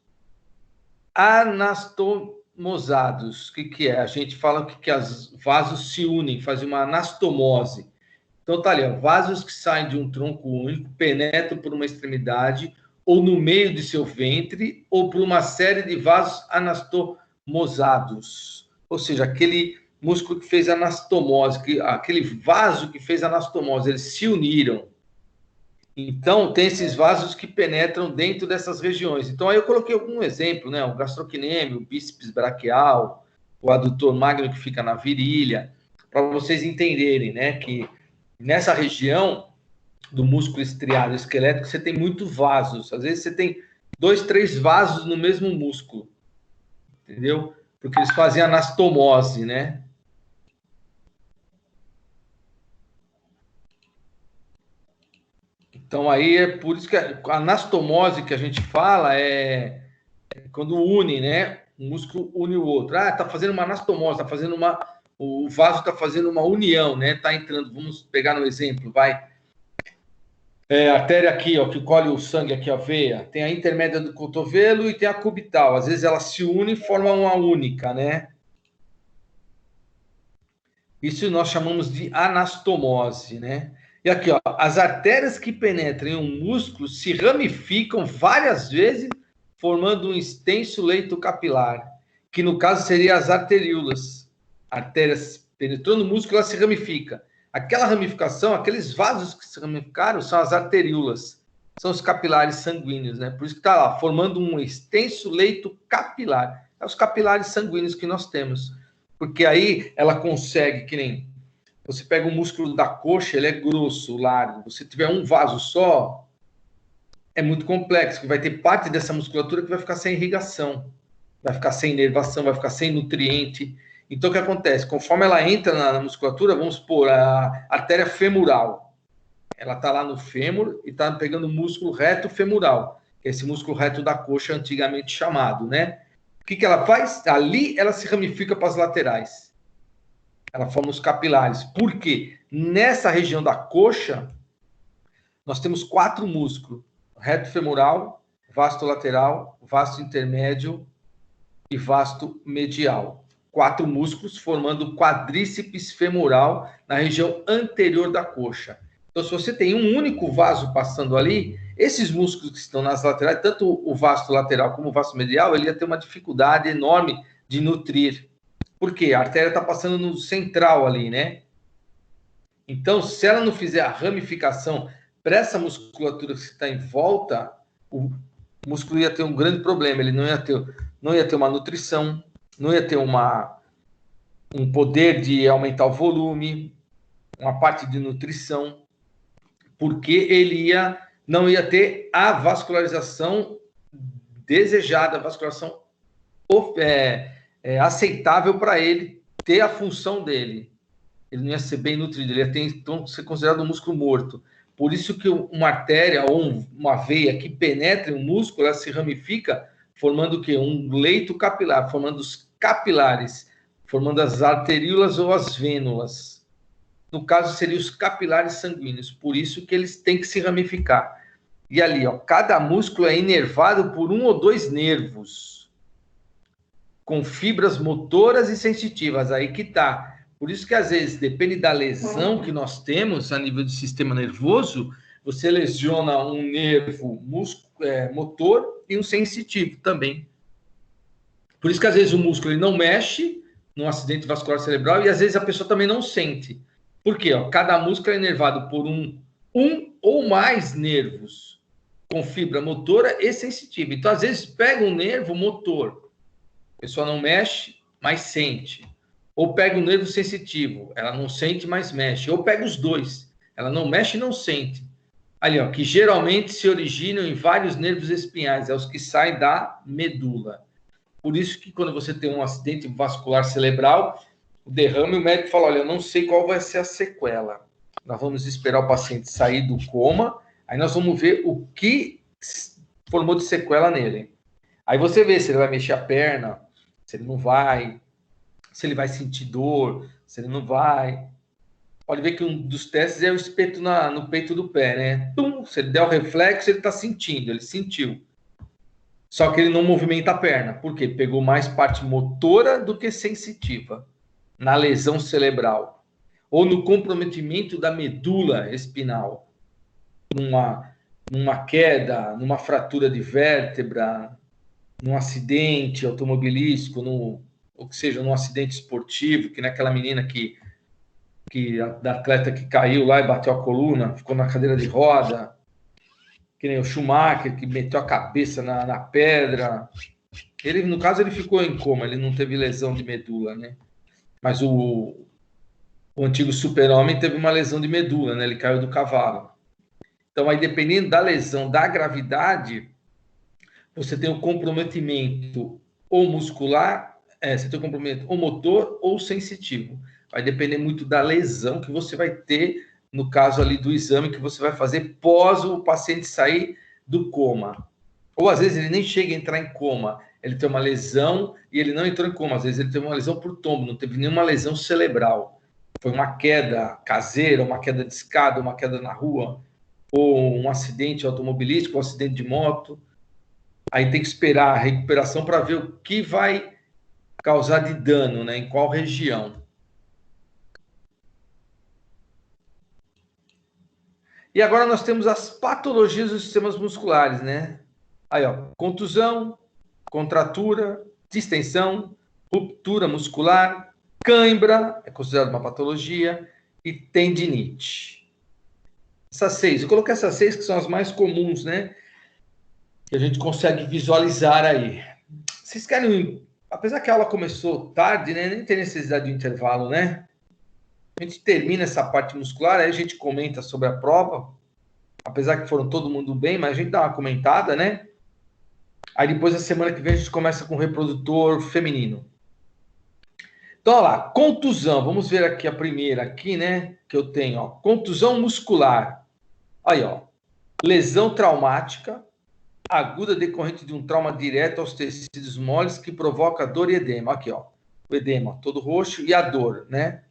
anastomosados. O que é? A gente fala que os vasos se unem, fazem uma anastomose. Então tá ali, ó, vasos que saem de um tronco único, penetram por uma extremidade, ou no meio de seu ventre, ou por uma série de vasos anastomosados. Ou seja, aquele músculo que fez anastomose, aquele vaso que fez anastomose, eles se uniram. Então, tem esses vasos que penetram dentro dessas regiões. Então, aí eu coloquei algum exemplo, né? O gastrocnêmio, o bíceps braquial, o adutor magno que fica na virilha, para vocês entenderem, né? Que nessa região do músculo estriado esquelético, você tem muitos vasos. Às vezes, você tem 2, 3 vasos no mesmo músculo. Entendeu? Porque eles fazem anastomose, né? Então, aí é por isso que a anastomose que a gente fala é quando une, né? Um músculo une o outro. Ah, tá fazendo uma anastomose, tá fazendo o vaso está fazendo uma união, né? Tá entrando, vamos pegar no exemplo, vai. A artéria aqui, ó, que colhe o sangue aqui, a veia, tem a intermédia do cotovelo e tem a cubital. Às vezes elas se unem e formam uma única, né? Isso nós chamamos de anastomose, né? E aqui, ó, as artérias que penetram em um músculo se ramificam várias vezes, formando um extenso leito capilar, que no caso seria as arteríolas. Artérias penetrou no músculo, ela se ramifica. Aquela ramificação, aqueles vasos que se ramificaram são as arteríolas, são os capilares sanguíneos, né? Por isso que está lá, formando um extenso leito capilar. É os capilares sanguíneos que nós temos. Porque aí ela consegue, que nem você pega o músculo da coxa, ele é grosso, largo. Se tiver um vaso só, é muito complexo, que vai ter parte dessa musculatura que vai ficar sem irrigação, vai ficar sem inervação, vai ficar sem nutriente. Então, o que acontece? Conforme ela entra na musculatura, vamos supor, a artéria femoral. Ela está lá no fêmur e está pegando o músculo reto femoral, que é esse músculo reto da coxa antigamente chamado, né? O que ela faz? Ali ela se ramifica para as laterais. Ela forma os capilares. Por quê? Nessa região da coxa, nós temos 4 músculos. Reto femoral, vasto lateral, vasto intermédio e vasto medial. 4 músculos formando o quadríceps femoral na região anterior da coxa. Então, se você tem um único vaso passando ali, esses músculos que estão nas laterais, tanto o vasto lateral como o vasto medial, ele ia ter uma dificuldade enorme de nutrir. Por quê? A artéria está passando no central ali, né? Então, se ela não fizer a ramificação para essa musculatura que está em volta, o músculo ia ter um grande problema. Ele não ia ter uma nutrição, não ia ter um poder de aumentar o volume, uma parte de nutrição, porque ele não ia ter a vascularização desejada, a vascularização aceitável para ele ter a função dele. Ele não ia ser bem nutrido, ele ia ter, então, ser considerado um músculo morto. Por isso que uma artéria ou uma veia que penetra em um músculo, ela se ramifica, formando o quê? Um leito capilar, formando os capilares, formando as arteríolas ou as vênulas. No caso, seriam os capilares sanguíneos. Por isso que eles têm que se ramificar. E ali, ó, cada músculo é inervado por 1 ou 2 nervos, com fibras motoras e sensitivas. Aí que tá. Por isso que, às vezes, depende da lesão que nós temos a nível do sistema nervoso, você lesiona um nervo motor e um sensitivo também. Por isso que, às vezes, o músculo ele não mexe num acidente vascular cerebral e, às vezes, a pessoa também não sente. Por quê? Cada músculo é inervado por um ou mais nervos com fibra motora e sensitiva. Então, às vezes, pega um nervo motor, a pessoa não mexe, mas sente. Ou pega um nervo sensitivo, ela não sente, mas mexe. Ou pega os dois, ela não mexe e não sente. Ali, ó, que geralmente se originam em vários nervos espinhais, é os que saem da medula. Por isso que quando você tem um acidente vascular cerebral, o derrame, o médico fala, olha, eu não sei qual vai ser a sequela. Nós vamos esperar o paciente sair do coma, aí nós vamos ver o que formou de sequela nele. Aí você vê se ele vai mexer a perna, se ele não vai, se ele vai sentir dor, se ele não vai. Pode ver que um dos testes é o espeto no peito do pé, né? Tum, se ele der o reflexo, ele está sentindo, ele sentiu. Só que ele não movimenta a perna. Por quê? Pegou mais parte motora do que sensitiva na lesão cerebral. Ou no comprometimento da medula espinal. Numa queda, numa fratura de vértebra, num acidente automobilístico, ou que seja, num acidente esportivo, que naquela menina da atleta que caiu lá e bateu a coluna, ficou na cadeira de roda, que nem o Schumacher, que meteu a cabeça na pedra. Ele, no caso, ele ficou em coma, ele não teve lesão de medula, né? Mas o antigo super-homem teve uma lesão de medula, né? Ele caiu do cavalo. Então, aí, dependendo da lesão, da gravidade, você tem o comprometimento ou muscular, você tem o comprometimento ou motor ou sensitivo. Vai depender muito da lesão que você vai ter, no caso ali do exame que você vai fazer pós o paciente sair do coma. Ou às vezes ele nem chega a entrar em coma, ele tem uma lesão e ele não entrou em coma, às vezes ele teve uma lesão por tombo, não teve nenhuma lesão cerebral. Foi uma queda caseira, uma queda de escada, uma queda na rua, ou um acidente automobilístico, um acidente de moto. Aí tem que esperar a recuperação para ver o que vai causar de dano, né? Em qual região. E agora nós temos as patologias dos sistemas musculares, né? Aí, ó, contusão, contratura, distensão, ruptura muscular, cãibra, é considerado uma patologia, e tendinite. Essas 6, eu coloquei essas 6 que são as mais comuns, né? Que a gente consegue visualizar aí. Vocês querem, apesar que a aula começou tarde, né? Nem tem necessidade de intervalo, né? A gente termina essa parte muscular, aí a gente comenta sobre a prova, apesar que foram todo mundo bem, mas a gente dá uma comentada, né? Aí depois, na semana que vem, a gente começa com o reprodutor feminino. Então, olha lá, contusão, vamos ver aqui a primeira, aqui, né? Que eu tenho, ó, contusão muscular. Aí, ó, lesão traumática, aguda decorrente de um trauma direto aos tecidos moles que provoca dor e edema. Aqui, ó, o edema todo roxo e a dor, né?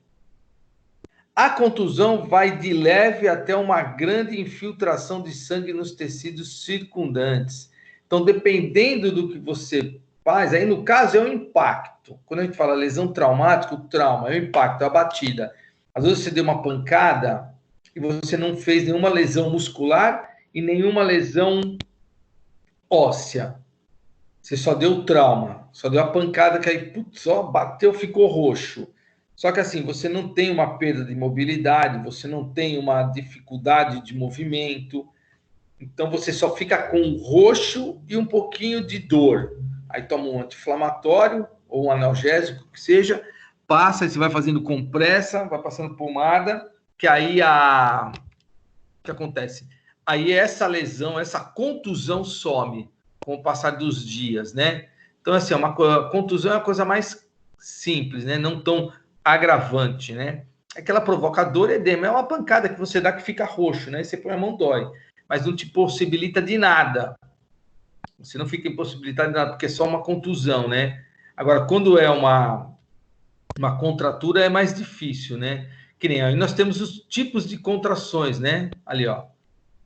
A contusão vai de leve até uma grande infiltração de sangue nos tecidos circundantes. Então, dependendo do que você faz, aí no caso é o impacto. Quando a gente fala lesão traumática, o trauma é o impacto, a batida. Às vezes você deu uma pancada e você não fez nenhuma lesão muscular e nenhuma lesão óssea. Você só deu trauma, só deu a pancada que aí, putz, ó, bateu, ficou roxo. Só que assim, você não tem uma perda de mobilidade, você não tem uma dificuldade de movimento, então você só fica com roxo e um pouquinho de dor. Aí toma um anti-inflamatório ou um analgésico, que seja, passa, você vai fazendo compressa, vai passando pomada, que aí o que acontece? Aí essa lesão, essa contusão some com o passar dos dias, né? Então, assim, contusão é a coisa mais simples, né? Não tão agravante, né? É que ela provoca dor e edema. É uma pancada que você dá que fica roxo, né? E você põe a mão, dói. Mas não te possibilita de nada. Você não fica impossibilitado de nada, porque é só uma contusão, né? Agora, quando é uma contratura, é mais difícil, né? Que nem aí nós temos os tipos de contrações, né? Ali, ó.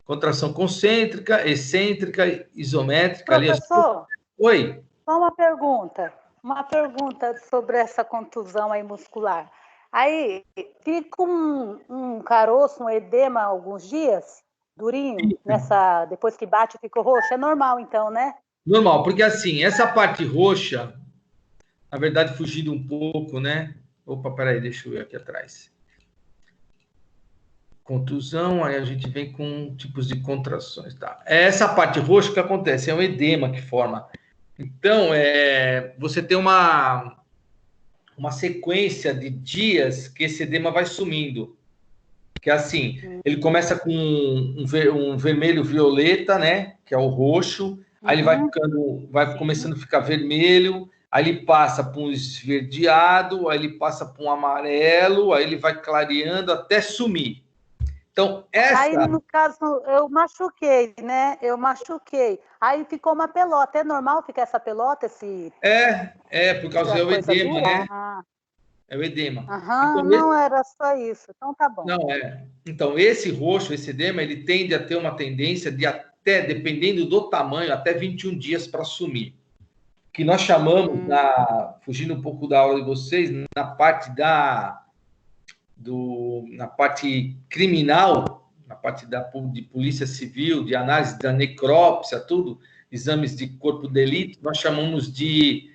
Contração concêntrica, excêntrica, isométrica. Professor, ali. Oi. só uma pergunta sobre essa contusão aí muscular. Aí fica um caroço, um edema alguns dias, durinho, depois que bate fica roxo. É normal, então, né? Normal, porque assim, essa parte roxa, na verdade, fugindo um pouco, né? Opa, peraí, deixa eu ver aqui atrás. Contusão, aí a gente vem com tipos de contrações, tá? Essa parte roxa que acontece, é um edema que forma. Então, você tem uma sequência de dias que esse edema vai sumindo. Que é assim, ele começa com um vermelho violeta, né? Que é o roxo. Aí ele vai começando a ficar vermelho. Aí ele passa para um esverdeado. Aí ele passa para um amarelo. Aí ele vai clareando até sumir. Então, Aí, no caso, eu machuquei, né? Aí ficou uma pelota. É normal ficar essa pelota? Por causa do edema, né? É o edema. Então, não era só isso. Então, tá bom. Não, Então, esse roxo, esse edema, ele tende a ter uma tendência de até, dependendo do tamanho, até 21 dias para sumir. Que nós chamamos, fugindo um pouco da aula de vocês, na parte na parte criminal, na parte de polícia civil, de análise da necrópsia, tudo, exames de corpo de delito, nós chamamos de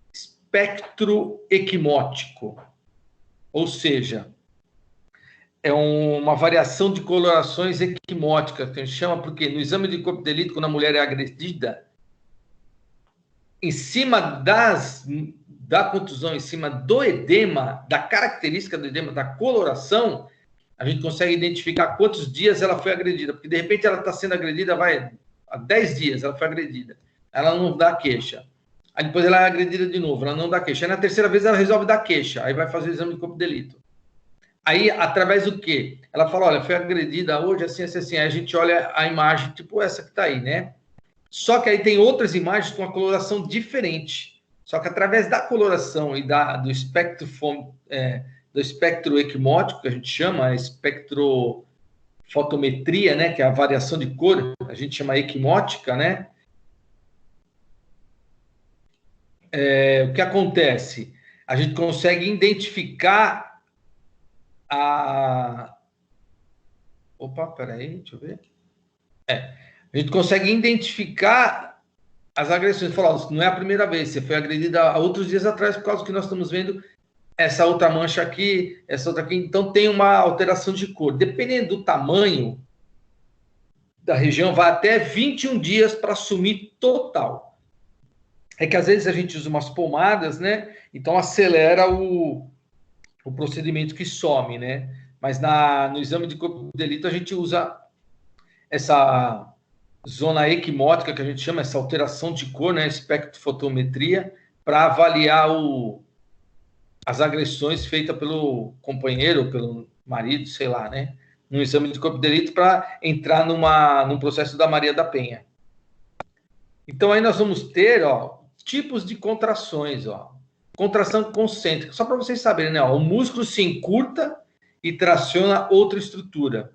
espectro equimótico. Ou seja, é uma variação de colorações equimóticas, que a gente chama, porque no exame de corpo de delito, quando a mulher é agredida, em cima da contusão, em cima do edema, da característica do edema, da coloração, a gente consegue identificar quantos dias ela foi agredida, porque de repente ela está sendo agredida, há 10 dias ela foi agredida, ela não dá queixa. Aí depois ela é agredida de novo, ela não dá queixa. Aí na terceira vez ela resolve dar queixa, aí vai fazer o exame de corpo de delito. Aí, através do quê? Ela fala, olha, foi agredida hoje, assim, assim, assim. Aí a gente olha a imagem, tipo essa que está aí, né? Só que aí tem outras imagens com uma coloração diferente. Só que através da coloração e do espectro equimótico, que a gente chama, a espectrofotometria, né? Que é a variação de cor, a gente chama equimótica, né? O que acontece? A gente consegue identificar Opa, peraí, deixa eu ver. A gente consegue identificar as agressões. Falar, não é a primeira vez, você foi agredida há outros dias atrás, por causa que nós estamos vendo essa outra mancha aqui, essa outra aqui. Então, tem uma alteração de cor. Dependendo do tamanho da região, vai até 21 dias para sumir total. É que às vezes a gente usa umas pomadas, né? Então acelera o procedimento que some, né? Mas no exame de corpo de delito a gente usa essa zona equimótica que a gente chama, essa alteração de cor, né? Espectrofotometria, para avaliar as agressões feitas pelo companheiro, pelo marido, sei lá, né? No exame de corpo de delito para entrar num processo da Maria da Penha. Então aí nós vamos ter, tipos de contrações, contração concêntrica, só para vocês saberem, né? O músculo se encurta e traciona outra estrutura,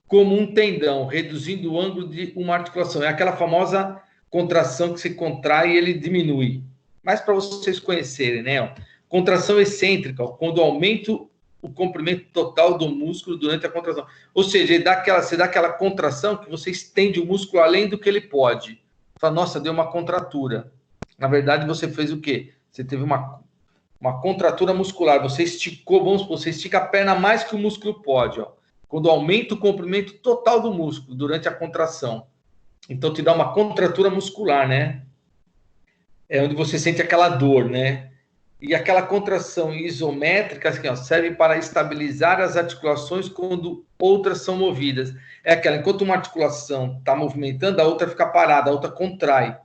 como um tendão, reduzindo o ângulo de uma articulação. É aquela famosa contração que se contrai e ele diminui. Mas para vocês conhecerem, né? Contração excêntrica, quando aumenta o comprimento total do músculo durante a contração. Ou seja, você dá aquela contração que você estende o músculo além do que ele pode. Fala, nossa, deu uma contratura. Na verdade, você fez o quê? Você teve uma contratura muscular. Você esticou, você estica a perna mais que o músculo pode, quando aumenta o comprimento total do músculo durante a contração. Então, te dá uma contratura muscular, né? É onde você sente aquela dor, né? E aquela contração isométrica assim, serve para estabilizar as articulações quando outras são movidas. É aquela, enquanto uma articulação está movimentando, a outra fica parada, a outra contrai.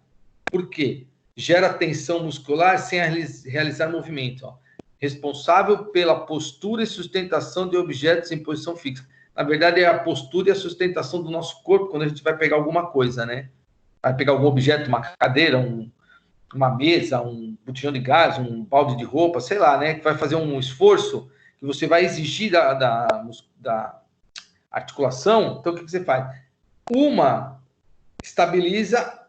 Por quê? Gera tensão muscular sem realizar movimento. Responsável pela postura e sustentação de objetos em posição fixa. Na verdade, é a postura e a sustentação do nosso corpo quando a gente vai pegar alguma coisa, né? Vai pegar algum objeto, uma cadeira, uma mesa, um botijão de gás, um balde de roupa, sei lá, né? Que vai fazer um esforço que você vai exigir da articulação. Então, o que você faz? Uma estabiliza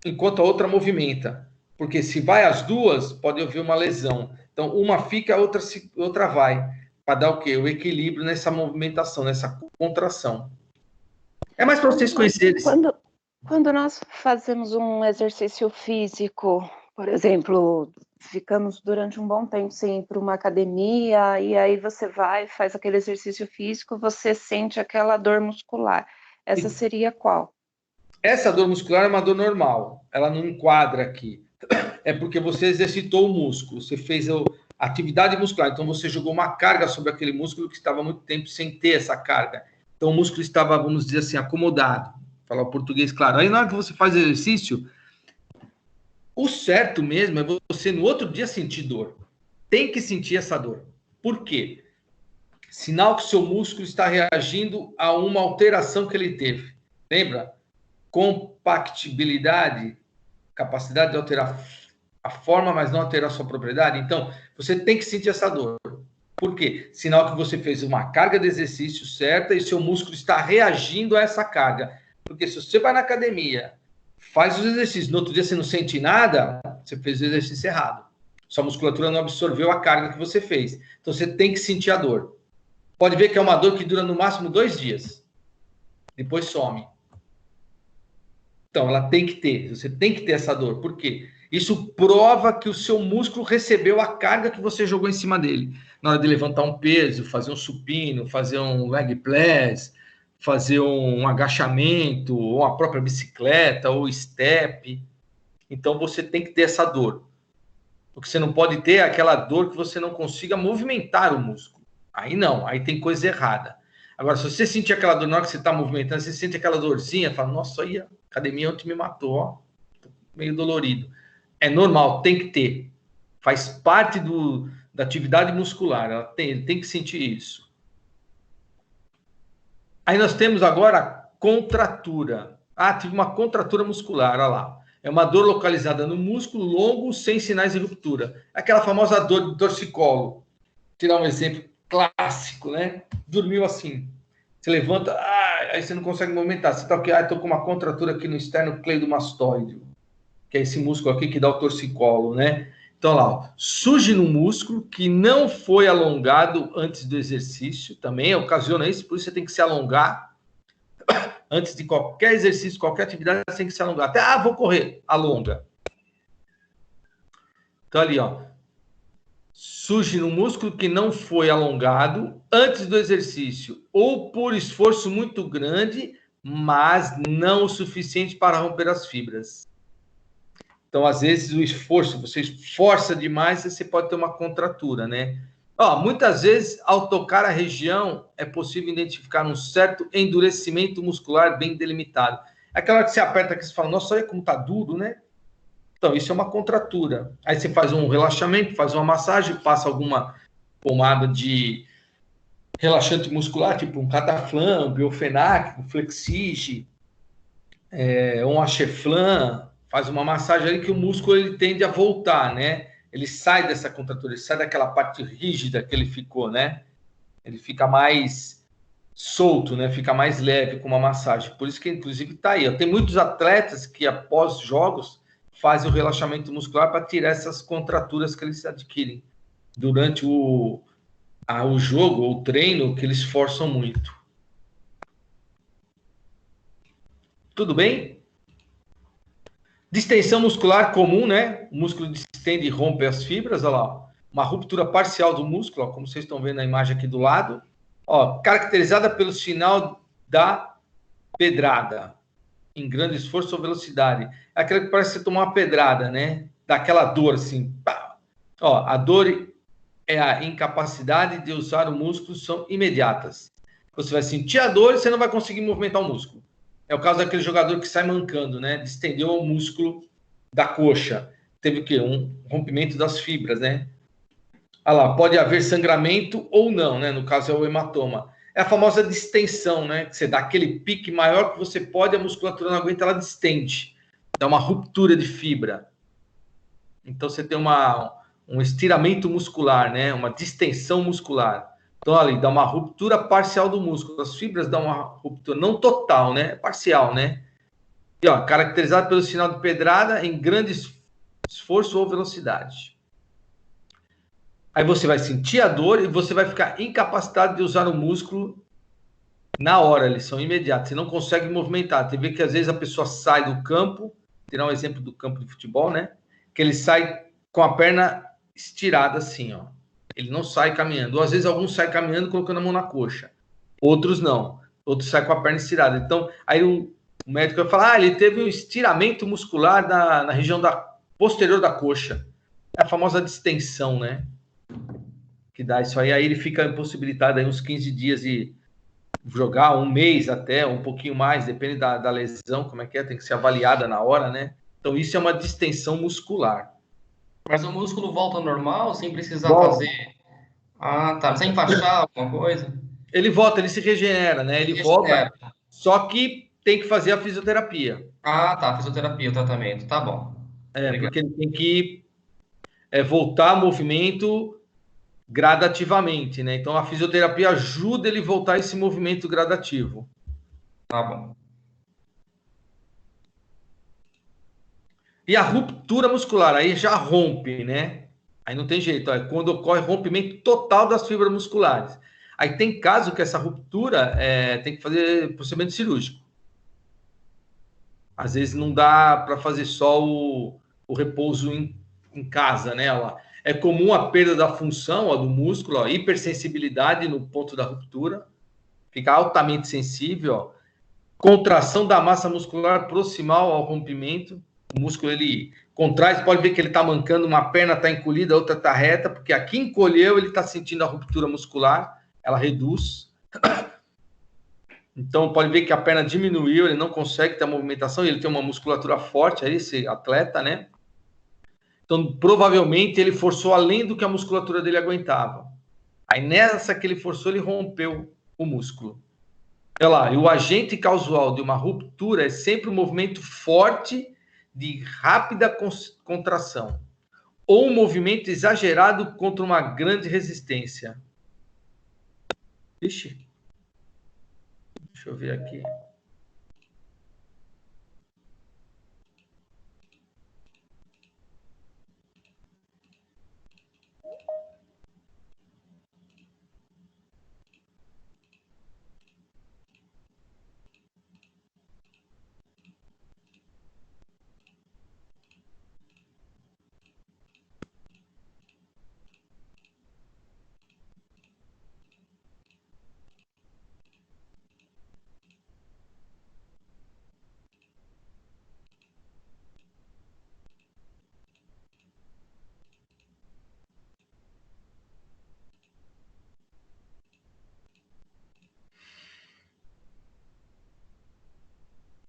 enquanto a outra movimenta. Porque se vai as duas, pode haver uma lesão. Então, uma fica, outra vai. Para dar o quê? O equilíbrio nessa movimentação, nessa contração. É mais para vocês conhecerem. Quando nós fazemos um exercício físico, por exemplo, ficamos durante um bom tempo sem ir para uma academia, e aí você vai, faz aquele exercício físico, você sente aquela dor muscular. Essa seria qual? Essa dor muscular é uma dor normal. Ela não enquadra aqui. É porque você exercitou o músculo, você fez a atividade muscular. Então, você jogou uma carga sobre aquele músculo que estava há muito tempo sem ter essa carga. Então, o músculo estava, vamos dizer assim, acomodado. Falar o português claro. Aí, na hora que você faz exercício, o certo mesmo é você, no outro dia, sentir dor. Tem que sentir essa dor. Por quê? Sinal que o seu músculo está reagindo a uma alteração que ele teve. Lembra? Compactibilidade, capacidade de alterar a forma, mas não alterar a sua propriedade. Então, você tem que sentir essa dor. Por quê? Sinal que você fez uma carga de exercício certa e seu músculo está reagindo a essa carga. Porque se você vai na academia, faz os exercícios, no outro dia você não sente nada, você fez o exercício errado. Sua musculatura não absorveu a carga que você fez. Então, você tem que sentir a dor. Pode ver que é uma dor que dura no máximo 2 dias. Depois some. Então, ela tem que ter. Você tem que ter essa dor. Por quê? Isso prova que o seu músculo recebeu a carga que você jogou em cima dele. Na hora de levantar um peso, fazer um supino, fazer um leg press, fazer um agachamento, ou a própria bicicleta, ou step. Então, você tem que ter essa dor. O que você não pode ter é aquela dor que você não consiga movimentar o músculo. Aí não, aí tem coisa errada. Agora, se você sentir aquela dor na hora que você está movimentando, você sente aquela dorzinha, fala, nossa, aí a academia ontem me matou, ó, tô meio dolorido. É normal, tem que ter. Faz parte da atividade muscular, ele tem que sentir isso. Aí nós temos agora a contratura. Ah, tive uma contratura muscular, olha lá. É uma dor localizada no músculo longo sem sinais de ruptura. Aquela famosa dor do torcicolo. Vou tirar um exemplo clássico, né? Dormiu assim. Você levanta, aí você não consegue movimentar. Você está aqui, estou com uma contratura aqui no esternocleidomastoide, que é esse músculo aqui que dá o torcicolo, né? Então, lá, ó, surge no músculo que não foi alongado antes do exercício, também ocasiona isso, por isso você tem que se alongar. Antes de qualquer exercício, qualquer atividade, você tem que se alongar. Até, vou correr, alonga. Então, ali, ó, surge no músculo que não foi alongado antes do exercício, ou por esforço muito grande, mas não o suficiente para romper as fibras. Então, às vezes, o esforço, você esforça demais, você pode ter uma contratura, né? Muitas vezes, ao tocar a região, é possível identificar um certo endurecimento muscular bem delimitado. Aquela hora que você aperta aqui, você fala, nossa, olha como tá duro, né? Então, isso é uma contratura. Aí você faz um relaxamento, faz uma massagem, passa alguma pomada de relaxante muscular, tipo um Cataflam, um Biofenac, um Flexige, um Acheflan, faz uma massagem ali que o músculo ele tende a voltar, né? Ele sai dessa contratura, ele sai daquela parte rígida que ele ficou, né? Ele fica mais solto, né? Fica mais leve com uma massagem. Por isso que, inclusive, tá aí. Tem muitos atletas que, após jogos, fazem o relaxamento muscular para tirar essas contraturas que eles adquirem durante o jogo ou treino, que eles forçam muito. Tudo bem? Distensão muscular comum, né? O músculo distende e rompe as fibras, olha lá. Uma ruptura parcial do músculo, ó, como vocês estão vendo na imagem aqui do lado. Ó, caracterizada pelo sinal da pedrada, em grande esforço ou velocidade. É aquela que parece que você tomou uma pedrada, né? Daquela dor, assim. Pá. Ó, a dor é a incapacidade de usar o músculo, são imediatas. Você vai sentir a dor e você não vai conseguir movimentar o músculo. É o caso daquele jogador que sai mancando, né? Distendeu o músculo da coxa. Teve o quê? Um rompimento das fibras, né? Olha lá, pode haver sangramento ou não, né? No caso é o hematoma. É a famosa distensão, né? Que você dá aquele pique maior que você pode, a musculatura não aguenta, ela distende. Dá uma ruptura de fibra. Então você tem um estiramento muscular, né? Uma distensão muscular. Então, ali, dá uma ruptura parcial do músculo. As fibras dão uma ruptura, não total, né? Parcial, né? E, ó, caracterizado pelo sinal de pedrada em grande esforço ou velocidade. Aí você vai sentir a dor e você vai ficar incapacitado de usar o músculo na hora, eles são imediatos. Você não consegue movimentar. Você vê que às vezes a pessoa sai do campo, vou tirar um exemplo do campo de futebol, né? Que ele sai com a perna estirada assim, ó. Ele não sai caminhando. Ou às vezes alguns saem caminhando colocando a mão na coxa. Outros não. Outros saem com a perna estirada. Então, aí o médico vai falar, ele teve um estiramento muscular na região posterior da coxa. É a famosa distensão, né? Que dá isso aí. Aí ele fica impossibilitado aí uns 15 dias de jogar, um mês até, um pouquinho mais, depende da lesão, como é que é, tem que ser avaliada na hora, né? Então, isso é uma distensão muscular. Mas o músculo volta ao normal sem precisar Volta. fazer... Ah, tá. Precisa enfaixar alguma coisa? Ele volta, ele se regenera, né? Ele volta, só que tem que fazer a fisioterapia. Ah, tá. Fisioterapia, o tratamento. Tá bom. Porque ele tem que voltar ao movimento gradativamente, né? Então, a fisioterapia ajuda ele a voltar a esse movimento gradativo. Tá bom. E a ruptura muscular, aí já rompe, né? Aí não tem jeito, é quando ocorre rompimento total das fibras musculares. Aí tem caso que essa ruptura tem que fazer procedimento cirúrgico. Às vezes não dá para fazer só o repouso em casa, né? É comum a perda da função do músculo, hipersensibilidade no ponto da ruptura, fica altamente sensível, contração da massa muscular proximal ao rompimento. O músculo, ele contrai, você pode ver que ele está mancando, uma perna está encolhida, a outra está reta, porque aqui encolheu, ele está sentindo a ruptura muscular, ela reduz. Então, pode ver que a perna diminuiu, ele não consegue ter a movimentação, ele tem uma musculatura forte, aí esse atleta, né? Então, provavelmente, ele forçou além do que a musculatura dele aguentava. Aí, nessa que ele forçou, ele rompeu o músculo. Olha lá, e o agente causal de uma ruptura é sempre um movimento forte de rápida contração, ou um movimento exagerado contra uma grande resistência. Ixi. Deixa eu ver aqui.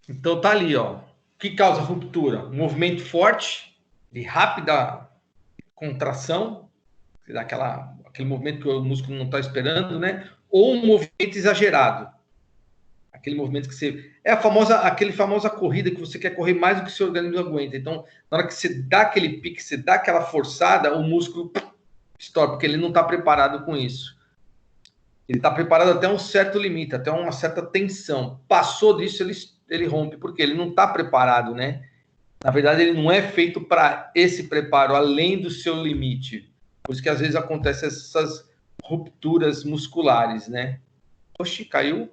Então tá ali, ó. O que causa ruptura? Um movimento forte, de rápida contração, aquele movimento que o músculo não está esperando, né? Ou um movimento exagerado. Aquele movimento que você... aquele famosa corrida que você quer correr mais do que o seu organismo aguenta. Então, na hora que você dá aquele pique, você dá aquela forçada, o músculo estoura, porque ele não está preparado com isso. Ele está preparado até um certo limite, até uma certa tensão. Passou disso, ele rompe, porque ele não está preparado, né? Na verdade, ele não é feito para esse preparo, além do seu limite. Por isso que às vezes acontecem essas rupturas musculares, né? Oxi, caiu.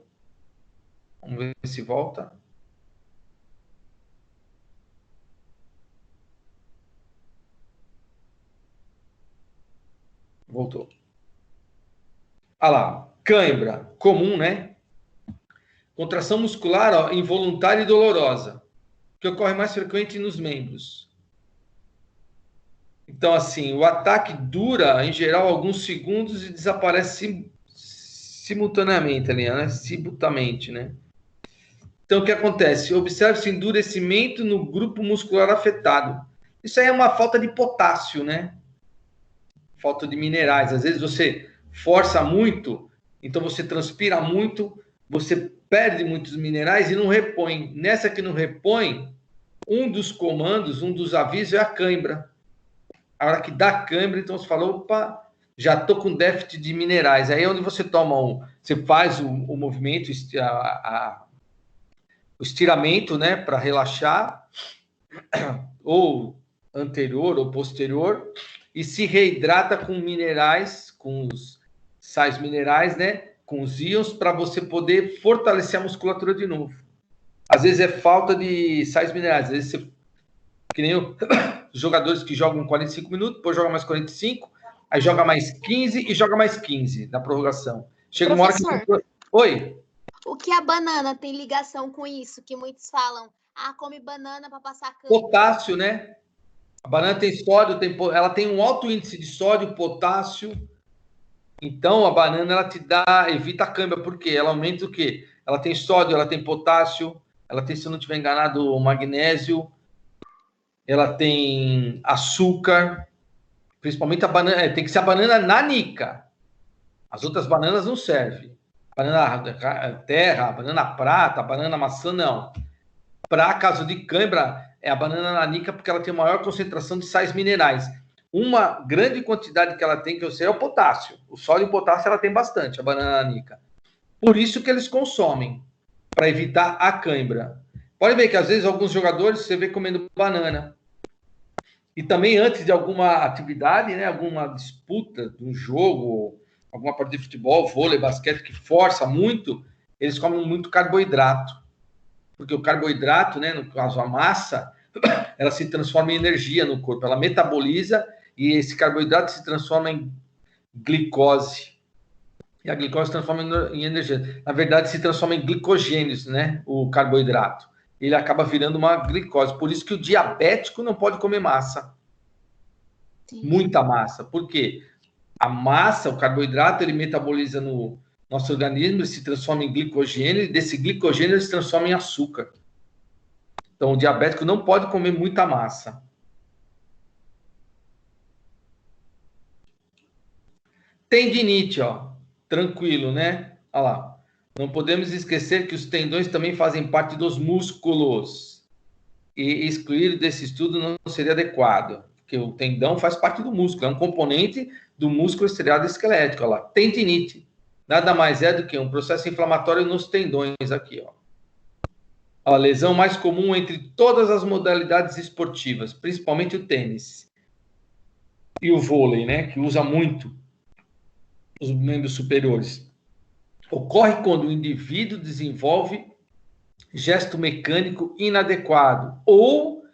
Vamos ver se volta. Voltou. Olha lá, cãibra, comum, né? Contração muscular involuntária e dolorosa, que ocorre mais frequente nos membros. Então, assim, o ataque dura, em geral, alguns segundos e desaparece simultaneamente ali, né? Simultaneamente, né? Então, o que acontece? Observe-se endurecimento no grupo muscular afetado. Isso aí é uma falta de potássio, né? Falta de minerais. Às vezes você força muito, então você transpira muito, você perde muitos minerais e não repõe. Nessa que não repõe, um dos comandos, um dos avisos é a cãibra. A hora que dá cãibra, então você fala, opa, já estou com déficit de minerais. Aí é onde você você faz o movimento, o estiramento, né, para relaxar, ou anterior ou posterior e se reidrata com minerais, com os sais minerais, né? Com os íons, para você poder fortalecer a musculatura de novo. Às vezes é falta de sais minerais, às vezes você, que nem os jogadores que jogam 45 minutos, depois joga mais 45, aí joga mais 15 e joga mais 15 na prorrogação. Chega uma hora que... Professor, Oi? o que a banana tem ligação com isso? Que muitos falam, come banana para passar câncer. Potássio, né? A banana tem sódio, ela tem um alto índice de sódio, potássio. Então, a banana, ela te dá, evita a câimbra. Por quê? Ela aumenta o quê? Ela tem sódio, ela tem potássio, ela tem, se eu não estiver enganado, magnésio, ela tem açúcar, principalmente a banana, tem que ser a banana nanica. As outras bananas não servem. Banana terra, banana prata, banana maçã, não. Para caso de cãibra, é a banana nanica porque ela tem maior concentração de sais minerais. Uma grande quantidade que ela tem, que eu sei, é o potássio. O sódio e o potássio ela tem bastante, a banana nanica. Por isso que eles consomem, para evitar a cãibra. Pode ver que às vezes alguns jogadores você vê comendo banana. E também antes de alguma atividade, né, alguma disputa de um jogo, alguma partida de futebol, vôlei, basquete, que força muito, eles comem muito carboidrato. Porque o carboidrato, né, no caso a massa, ela se transforma em energia no corpo, ela metaboliza e esse carboidrato se transforma em glicose. E a glicose se transforma em energia. Na verdade, se transforma em glicogênios, né, o carboidrato. Ele acaba virando uma glicose. Por isso que o diabético não pode comer massa. Sim. Muita massa. Por quê? A massa, o carboidrato, ele metaboliza no nosso organismo, ele se transforma em glicogênio, e desse glicogênio ele se transforma em açúcar. Então, o diabético não pode comer muita massa. Tendinite, ó. Tranquilo, né? Olha lá. Não podemos esquecer que os tendões também fazem parte dos músculos. E excluir desse estudo não seria adequado, porque o tendão faz parte do músculo, é um componente do músculo estriado esquelético. Olha lá. Tendinite. Nada mais é do que um processo inflamatório nos tendões aqui, ó. A lesão mais comum entre todas as modalidades esportivas, principalmente o tênis e o vôlei, né, que usa muito os membros superiores. Ocorre quando o indivíduo desenvolve gesto mecânico inadequado ou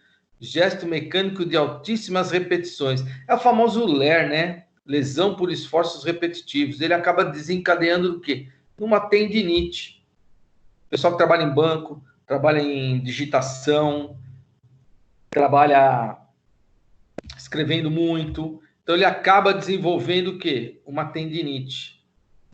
gesto mecânico de altíssimas repetições. É o famoso LER, né? Lesão por esforços repetitivos. Ele acaba desencadeando o quê? Uma tendinite. O pessoal que trabalha em banco, trabalha em digitação, trabalha escrevendo muito. Então, ele acaba desenvolvendo o quê? Uma tendinite.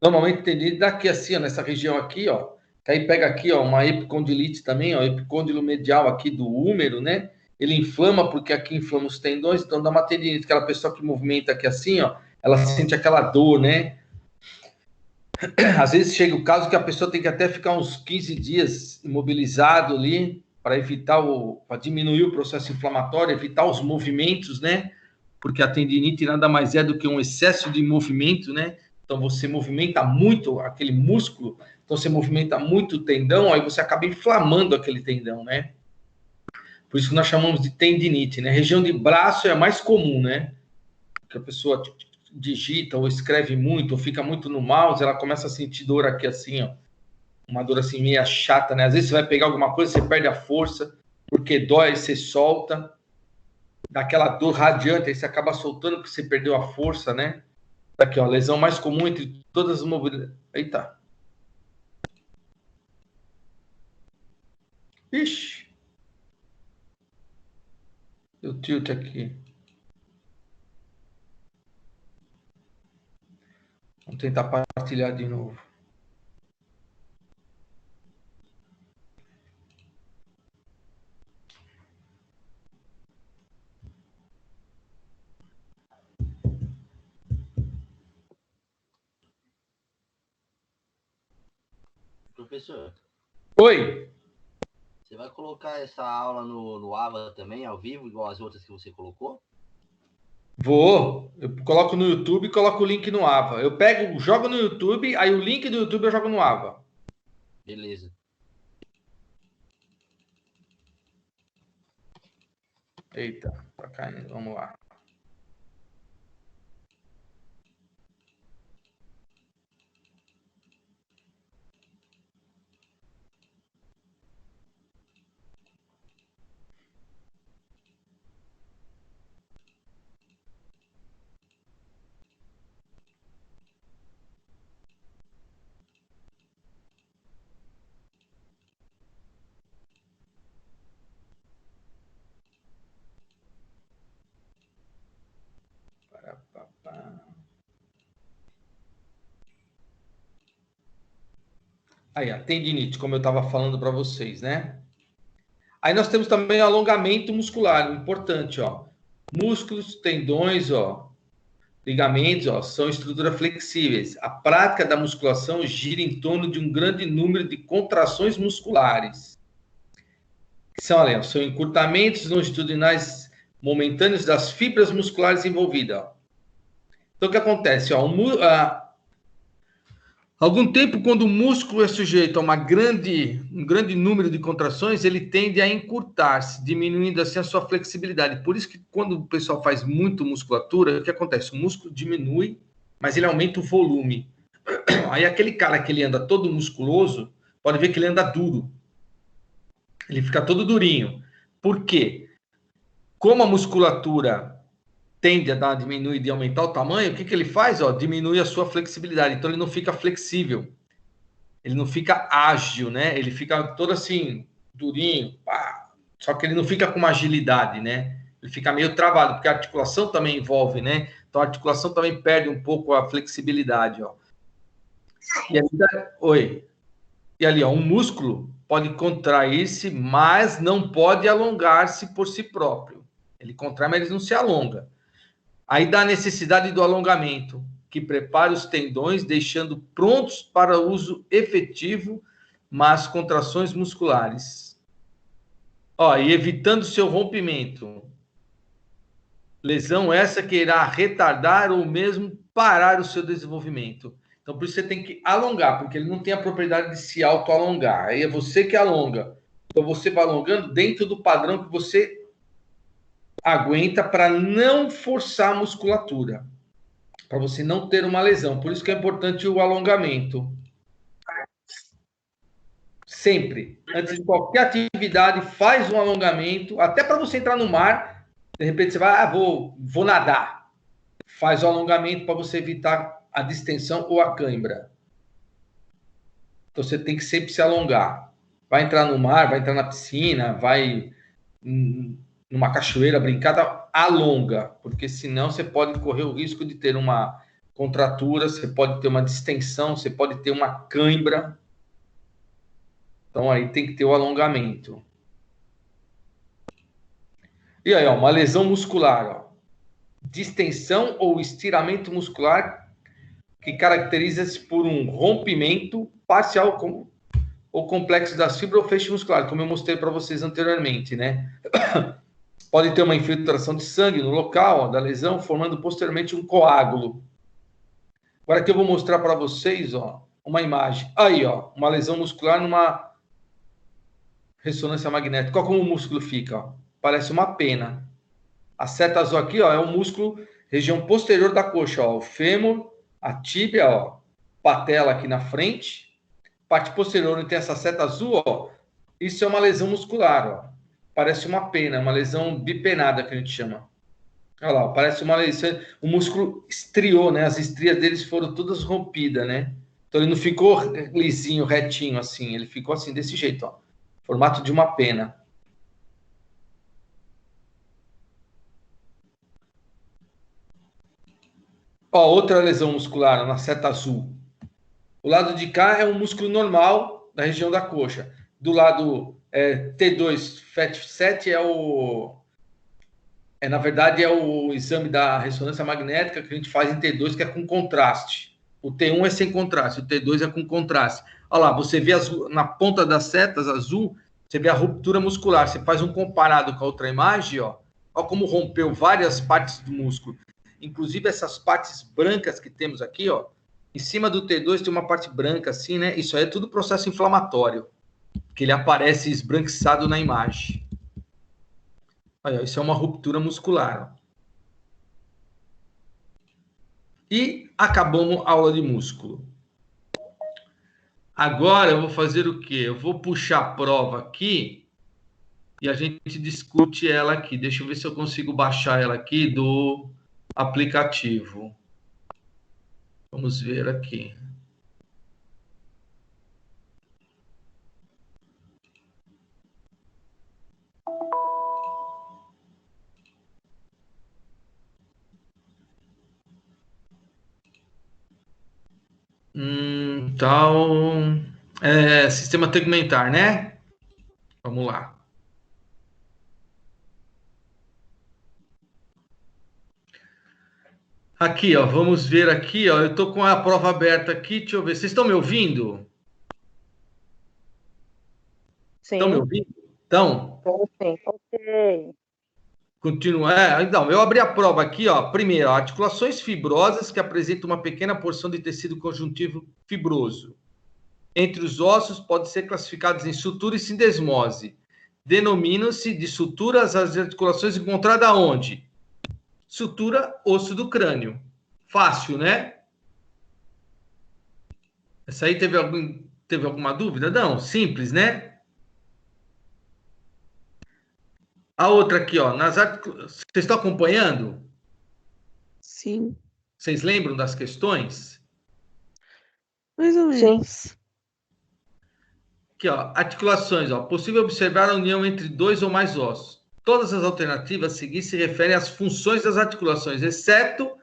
Normalmente, tendinite daqui assim, ó, nessa região aqui, ó. Aí pega aqui, ó, uma epicondilite também, ó, epicôndilo medial aqui do húmero, né? Ele inflama porque aqui inflama os tendões, então dá uma tendinite. Aquela pessoa que movimenta aqui assim, ó, ela sente aquela dor, né? Às vezes chega o caso que a pessoa tem que até ficar uns 15 dias imobilizado ali para evitar para diminuir o processo inflamatório, evitar os movimentos, né? Porque a tendinite nada mais é do que um excesso de movimento, né? Então você movimenta muito aquele músculo, então você movimenta muito o tendão, aí você acaba inflamando aquele tendão, né? Por isso que nós chamamos de tendinite, né? A região de braço é a mais comum, né? Que a pessoa digita ou escreve muito, ou fica muito no mouse, ela começa a sentir dor aqui assim, ó. Uma dor assim meio chata, né? Às vezes você vai pegar alguma coisa, você perde a força, porque dói, você solta, dá aquela dor radiante, aí você acaba soltando porque você perdeu a força, né? Aqui, ó, lesão mais comum entre todas as mobilidades. Eita. Ixi. Deu tilt aqui. Vamos tentar partilhar de novo. Professor, Oi. você vai colocar essa aula no AVA também, ao vivo, igual as outras que você colocou? Vou. Eu coloco no YouTube e coloco o link no AVA. Eu pego, jogo no YouTube, aí o link do YouTube eu jogo no AVA. Beleza. Eita, tá caindo. Vamos lá. Aí, a tendinite, como eu estava falando para vocês, né? Aí nós temos também o alongamento muscular, importante, ó. Músculos, tendões, ó, ligamentos, ó, são estruturas flexíveis. A prática da musculação gira em torno de um grande número de contrações musculares. Que são, olha, são encurtamentos longitudinais momentâneos das fibras musculares envolvidas, ó. Então, o que acontece? Ó, algum tempo, quando o músculo é sujeito a um grande número de contrações, ele tende a encurtar-se, diminuindo assim a sua flexibilidade. Por isso que quando o pessoal faz muito musculatura, o que acontece? O músculo diminui, mas ele aumenta o volume. Aí aquele cara que ele anda todo musculoso, pode ver que ele anda duro. Ele fica todo durinho. Por quê? Como a musculatura tende a dar uma diminuída e aumentar o tamanho, o que ele faz? Ó, diminui a sua flexibilidade. Então, ele não fica flexível. Ele não fica ágil, né? Ele fica todo assim, durinho. Pá. Só que ele não fica com uma agilidade, né? Ele fica meio travado, porque a articulação também envolve, né? Então, a articulação também perde um pouco a flexibilidade, ó. E ali, E ali, ó, um músculo pode contrair-se, mas não pode alongar-se por si próprio. Ele contrai, mas ele não se alonga. Aí dá a necessidade do alongamento, que prepara os tendões, deixando prontos para uso efetivo, mas contrações musculares. Ó, e evitando seu rompimento. Lesão essa que irá retardar ou mesmo parar o seu desenvolvimento. Então, por isso você tem que alongar, porque ele não tem a propriedade de se auto-alongar. Aí é você que alonga. Então, você vai alongando dentro do padrão que você aguenta para não forçar a musculatura, para você não ter uma lesão. Por isso que é importante o alongamento. Sempre, antes de qualquer atividade, faz um alongamento, até para você entrar no mar, de repente você vai, vou nadar. Faz o alongamento para você evitar a distensão ou a cãibra. Então você tem que sempre se alongar. Vai entrar no mar, vai entrar na piscina, vai numa cachoeira brincada, alonga, porque senão você pode correr o risco de ter uma contratura, você pode ter uma distensão, você pode ter uma cãibra. Então aí tem que ter o alongamento. E aí, ó, uma lesão muscular, ó. Distensão ou estiramento muscular que caracteriza-se por um rompimento parcial ou complexo das fibras ou feixe muscular, como eu mostrei para vocês anteriormente, né? Pode ter uma infiltração de sangue no local, ó, da lesão, formando posteriormente um coágulo. Agora aqui eu vou mostrar para vocês, ó, uma imagem. Aí, ó, uma lesão muscular numa ressonância magnética. Olha como o músculo fica, ó. Parece uma pena. A seta azul aqui, ó, é o músculo, região posterior da coxa, ó, o fêmur, a tíbia, ó, patela aqui na frente, parte posterior onde tem essa seta azul, ó, isso é uma lesão muscular, ó. Parece uma pena, uma lesão bipenada que a gente chama. Olha lá, parece uma lesão, o músculo estriou, né? As estrias deles foram todas rompidas, né? Então ele não ficou lisinho, retinho assim, ele ficou assim, desse jeito, ó. Formato de uma pena. Ó, outra lesão muscular na seta azul. O lado de cá é um músculo normal da região da coxa. Do lado T2, FAT7 na verdade, é o exame da ressonância magnética que a gente faz em T2, que é com contraste. O T1 é sem contraste, o T2 é com contraste. Olha lá, você vê na ponta das setas azul, você vê a ruptura muscular. Você faz um comparado com a outra imagem, ó. Olha como rompeu várias partes do músculo. Inclusive essas partes brancas que temos aqui, ó. Em cima do T2 tem uma parte branca assim, né? Isso aí é tudo processo inflamatório, que ele aparece esbranquiçado na imagem. Olha, isso é uma ruptura muscular. E acabamos a aula de músculo. Agora eu vou fazer o quê? Eu vou puxar a prova aqui e a gente discute ela aqui. Deixa eu ver se eu consigo baixar ela aqui do aplicativo. Vamos ver aqui. Então, sistema tegmentar, né? Vamos lá. Aqui, ó, vamos ver aqui, ó. Eu tô com a prova aberta aqui. Deixa eu ver. Vocês estão me ouvindo? Sim. Estão me ouvindo? Então, Sim. Ok. continua. Então, eu abri a prova aqui, ó. Primeiro, ó, articulações fibrosas que apresentam uma pequena porção de tecido conjuntivo fibroso. Entre os ossos, podem ser classificados em sutura e sindesmose. Denominam-se de suturas as articulações encontradas onde? Sutura, osso do crânio. Fácil, né? Essa aí teve alguma dúvida? Não, simples, né? A outra aqui, ó. Vocês estão acompanhando? Sim, Vocês lembram das questões? mais ou menos. Aqui, ó, articulações, ó. Possível observar a união entre dois ou mais ossos. Todas as alternativas a seguir se referem às funções das articulações, exceto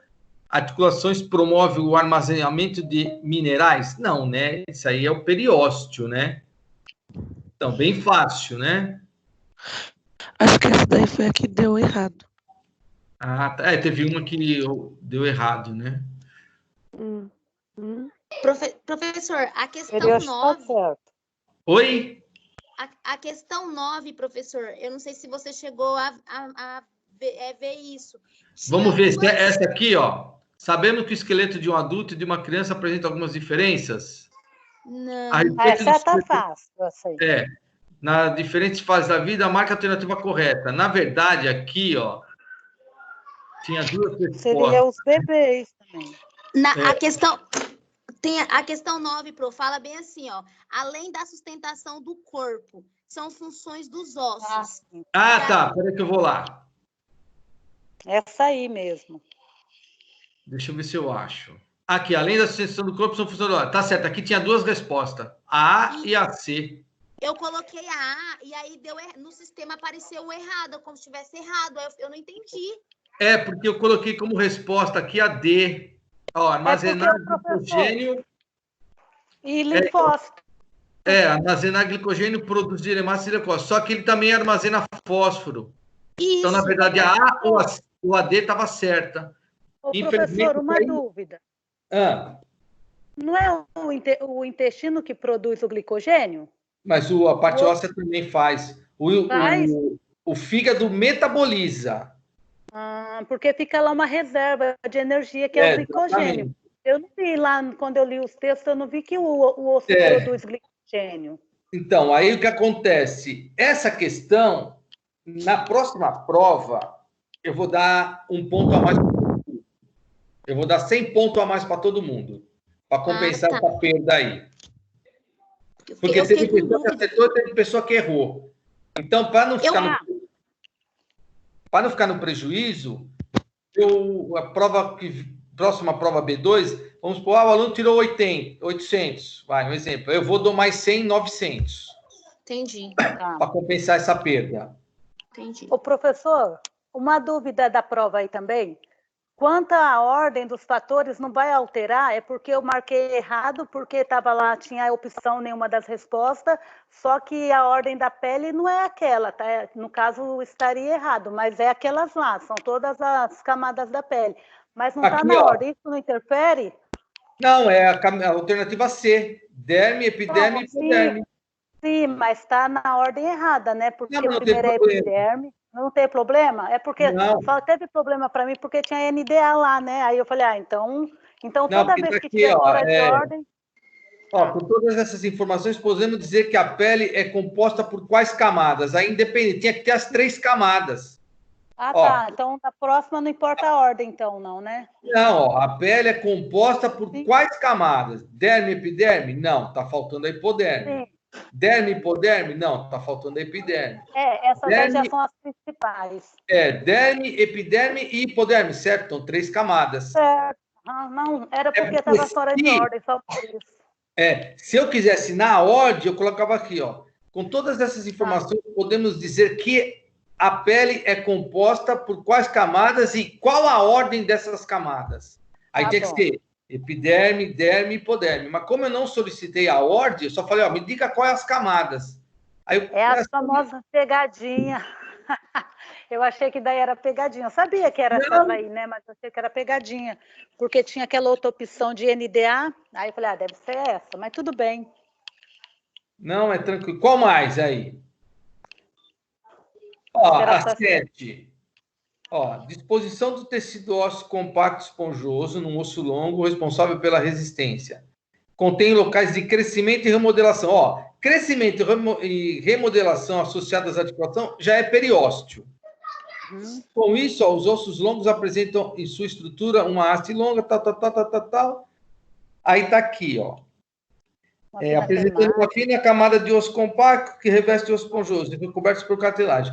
articulações promovem o armazenamento de minerais? Não, né? Isso aí é o periósteo, né? Então, bem fácil, né? Acho que essa daí foi a que deu errado. Ah, tá. Teve uma que deu errado, né? Professor, a questão Periósteo tá 9. certo. Oi? A questão 9, professor, eu não sei se você chegou a ver isso. Vamos ver se é essa aqui, ó. Sabemos que o esqueleto de um adulto e de uma criança apresenta algumas diferenças. Não. Essa tá fácil, essa aí. Nas diferentes fases da vida, marca a alternativa correta. Na verdade, aqui, ó, tinha duas respostas. Seria os bebês também. A questão 9, Pro, fala bem assim, ó. Além da sustentação do corpo, são funções dos ossos. Tá. Peraí que eu vou lá. Essa aí mesmo. Deixa eu ver se eu acho. Aqui, além da sustentação do corpo, são funções do ossos. Tá certo, aqui tinha duas respostas. A A e a C. Eu coloquei a A e aí no sistema apareceu errado, como se tivesse errado. Aí eu não entendi. Porque eu coloquei como resposta aqui a D. Ó, armazenar glicogênio. E linfócito. Armazenar glicogênio, produzir hemácia e leucócito. Só que ele também armazena fósforo. Isso. Então, na verdade, a A ou a D estava certa. Ô, professor, uma dúvida. Não é o intestino que produz o glicogênio? Mas a parte óssea também faz. O fígado metaboliza. Porque fica lá uma reserva de energia, que é o glicogênio. Exatamente. Eu não vi lá, quando eu li os textos, eu não vi que o osso produz glicogênio. Então, aí o que acontece? Essa questão, na próxima prova, eu vou dar um ponto a mais para todo mundo. Eu vou dar 100 pontos a mais para todo mundo, para compensar essa perda aí. Porque teve pessoa que acertou e teve pessoa que errou. Então, para não ficar no prejuízo, próxima prova B2, vamos supor, o aluno tirou 800, um exemplo. Eu dou mais 100, 900. Entendi. Para compensar essa perda. Entendi. Ô, professor, uma dúvida da prova aí também. Quanto à ordem dos fatores, não vai alterar? É porque eu marquei errado, porque estava lá, tinha a opção nenhuma das respostas, só que a ordem da pele não é aquela, tá? No caso, estaria errado, mas é aquelas lá, são todas as camadas da pele. Mas não está na ordem, isso não interfere? Não, é a alternativa C, derme, epiderme e hipoderme. Sim, mas está na ordem errada, né? Porque primeiro é epiderme. Não tem problema? É porque só teve problema para mim porque tinha NDA lá, né? Aí eu falei, então toda vez que tiver fora de ordem... por todas essas informações, podemos dizer que a pele é composta por quais camadas? Aí independente, tinha que ter as 3 camadas. Ah, Ó, tá. Então, da próxima não importa a ordem, então, não, né? não, ó, a pele é composta por Sim. quais camadas? Derme, epiderme? Não, tá faltando a hipoderme. Sim. Derme, hipoderme? Não, tá faltando a epiderme. Essas aí já Derme, são as principais. derme, epiderme e hipoderme, certo? São 3 camadas. Certo. Ah, não, era É porque porque estava fora de ordem, só por isso. se eu quisesse na ordem, eu colocava aqui, ó. Com todas essas informações, podemos dizer que a pele é composta por quais camadas e qual a ordem dessas camadas. Aí Tá tem bom. que ser epiderme, derme e hipoderme. Mas como eu não solicitei a ordem, eu só falei, ó, me diga quais as camadas. Aí eu, É as famosas pegadinhas. Eu achei que daí era pegadinha. Eu sabia que era essas aí, né? Mas eu achei que era pegadinha. Porque tinha aquela outra opção de NDA. Aí eu falei, deve ser essa, mas tudo bem. não, é tranquilo. Qual mais aí? Ó, Era a só 7. Ó, disposição do tecido ósseo compacto esponjoso num osso longo responsável pela resistência. Contém locais de crescimento e remodelação. Ó, crescimento e remodelação associadas à articulação já é periósteo. Com isso, ó, os ossos longos apresentam em sua estrutura uma haste longa, tal. Aí tá aqui, ó. Apresentando uma fina camada de osso compacto que reveste o osso esponjoso, recoberto por cartilagem.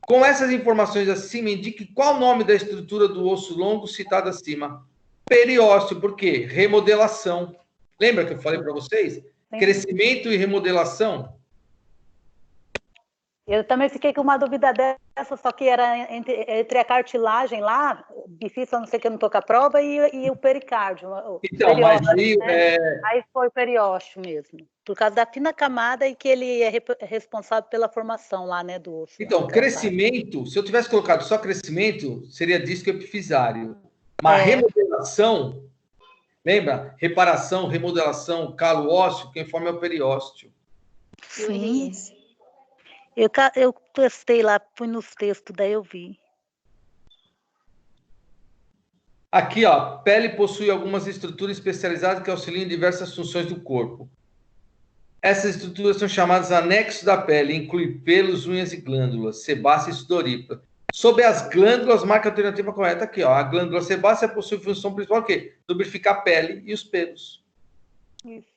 Com essas informações acima, indique qual o nome da estrutura do osso longo citado acima. Periósteo, por quê? Remodelação. Lembra que eu falei para vocês? Sim. Crescimento e remodelação. Eu também fiquei com uma dúvida dessa, só que era entre a cartilagem lá, difícil, a não ser que eu não tô com a prova, e o pericárdio. Então, mas aí... né? Aí foi o periósteo mesmo, por causa da fina camada e que ele é responsável pela formação lá, né, do osso. Então, crescimento, se eu tivesse colocado só crescimento, seria disco epifisário. Mas remodelação, lembra? Reparação, remodelação, calo ósseo, quem forma é o periósteo. Sim. Eu testei lá, fui nos textos, daí eu vi. Aqui, ó, pele possui algumas estruturas especializadas que auxiliam em diversas funções do corpo. Essas estruturas são chamadas anexos da pele, inclui pelos, unhas e glândulas, sebácea e sudorípara. Sobre as glândulas, marca a alternativa correta aqui, ó. A glândula sebácea possui função principal o quê? Lubrificar a pele e os pelos. Isso.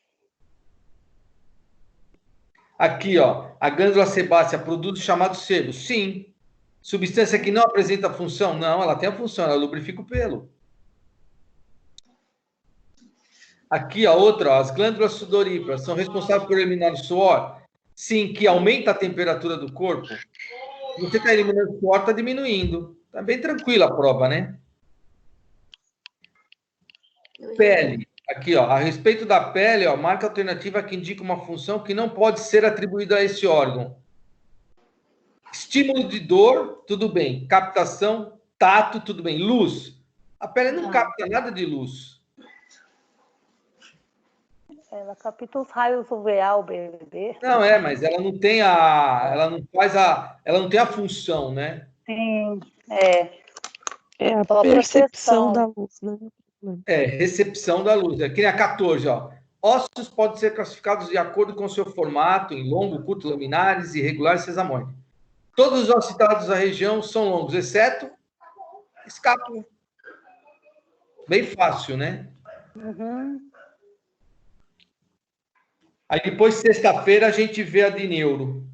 Aqui, ó, a glândula sebácea produz o chamado sebo. Sim. Substância que não apresenta função? Não, ela tem a função, ela lubrifica o pelo. Aqui, a outra, ó, as glândulas sudoríparas são responsáveis por eliminar o suor? Sim, que aumenta a temperatura do corpo. Você está eliminando o suor, está diminuindo. Está bem tranquila a prova, né? Pele. Aqui, ó, a respeito da pele, ó, marca alternativa que indica uma função que não pode ser atribuída a esse órgão. Estímulo de dor, tudo bem. Captação, tato, tudo bem. Luz. A pele não capta nada de luz. Ela capta os raios UVA, o bebê. Não, mas ela não tem ela não tem a função, né? Sim, É a percepção da luz, né? Recepção da luz. Aqui na 14, ó. Ossos podem ser classificados de acordo com seu formato, em longo, curto, laminares, irregulares, sesamoide. Todos os ossos citados da região são longos, exceto escápula. Bem fácil, né? Uhum. Aí depois, sexta-feira, a gente vê a de neuro.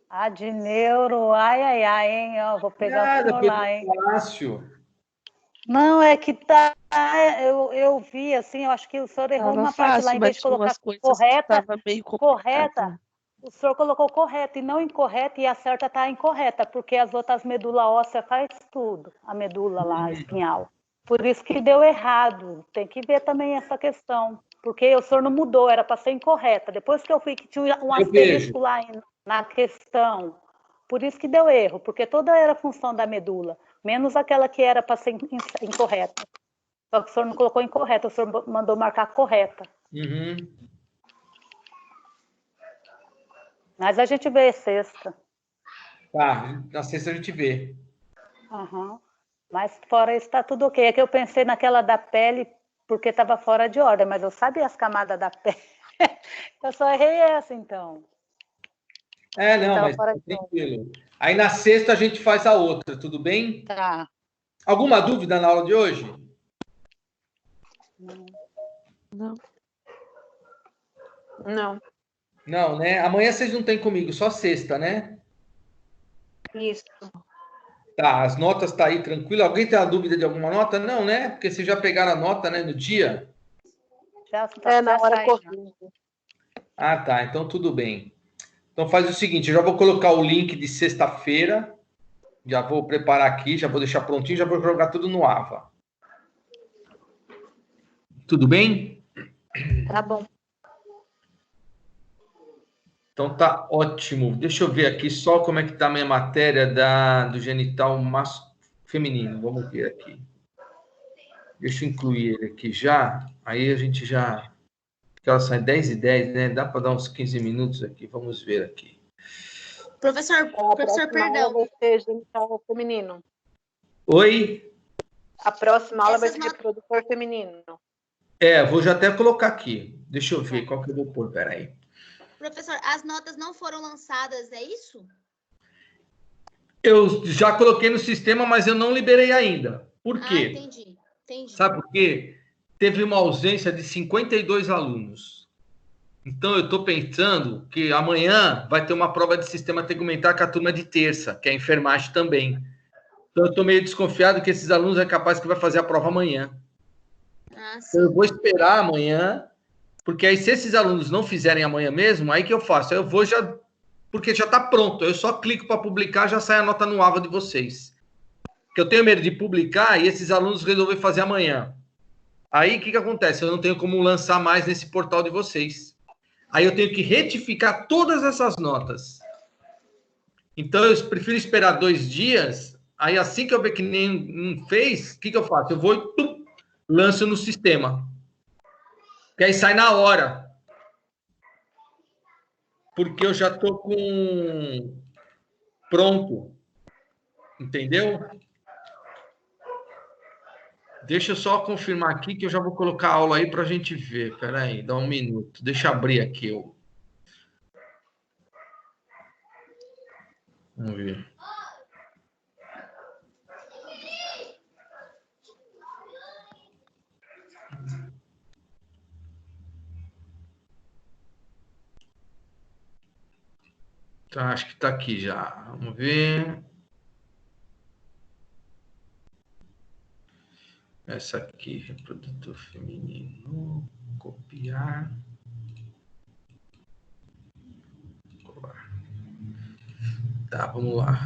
A de neuro, ai, hein? Ó, vou pegar o senhor lá, hein? Fácil. Não, é que tá. Eu vi, assim, eu acho que o senhor errou uma parte lá, em vez de colocar correta, o senhor colocou correta e não incorreta, e a certa tá incorreta, porque as outras medula óssea faz tudo, a medula lá, espinhal. Por isso que deu errado. Tem que ver também essa questão. Porque o senhor não mudou, era para ser incorreta. Depois que eu fui, que tinha um asterisco lá na questão. Por isso que deu erro, porque toda era função da medula, menos aquela que era para ser incorreta. Só que o senhor não colocou incorreta, o senhor mandou marcar correta. Uhum. Mas a gente vê sexta. Tá, na sexta a gente vê. Uhum. Mas fora isso, tá tudo ok. É que eu pensei naquela da pele, porque estava fora de ordem, mas eu sabia as camadas da pele. Eu só errei essa, então. Não, mas tá tranquilo. Aí na sexta a gente faz a outra, tudo bem? Tá. Alguma dúvida na aula de hoje? Não. Não. Não, né? Amanhã vocês não têm comigo, só sexta, né? Isso. Tá, as notas tá aí tranquilo. Alguém tem a dúvida de alguma nota? Não, né? Porque vocês já pegaram a nota, né, no dia? Já, Na hora sai, corrida. Ah, tá. Então tudo bem. Então faz o seguinte, eu já vou colocar o link de sexta-feira. Já vou preparar aqui, já vou deixar prontinho, já vou jogar tudo no AVA. Tudo bem? Tá bom. Então tá ótimo. Deixa eu ver aqui só como é que tá a minha matéria do genital feminino. Vamos ver aqui. Deixa eu incluir ele aqui já. Aí a gente já... Porque ela sai 10h10, né? Dá para dar uns 15 minutos aqui. Vamos ver aqui. Professor, perdão. Vai ser genital feminino. Oi? A próxima aula vai Essas ser reprodutor feminino. Vou já até colocar aqui. Deixa eu ver qual que eu vou pôr. Peraí. Professor, as notas não foram lançadas, é isso? Eu já coloquei no sistema, mas eu não liberei ainda. Por quê? Entendi. Sabe por quê? Teve uma ausência de 52 alunos. Então, eu estou pensando que amanhã vai ter uma prova de sistema tegumentar com a turma de terça, que é a enfermagem também. Então, eu estou meio desconfiado que esses alunos é capaz que vai fazer a prova amanhã. Então, eu vou esperar amanhã, porque aí se esses alunos não fizerem amanhã mesmo, aí que eu faço? Eu vou já... Porque já está pronto. Eu só clico para publicar, já sai a nota no AVA de vocês. Porque eu tenho medo de publicar e esses alunos resolverem fazer amanhã. Aí, o que acontece? Eu não tenho como lançar mais nesse portal de vocês. Aí eu tenho que retificar todas essas notas. Então, eu prefiro esperar 2 dias. Aí, assim que eu ver que nem fez, o que eu faço? Eu vou e lanço no sistema. Que aí sai na hora. Porque eu já estou com... Pronto. Entendeu? Deixa eu só confirmar aqui que eu já vou colocar a aula aí para a gente ver. Espera aí, dá um minuto. Deixa eu abrir aqui. Vamos ver. Tá, acho que está aqui já. Vamos ver. Essa aqui, reprodutor feminino. Copiar. Colar. Tá, vamos lá.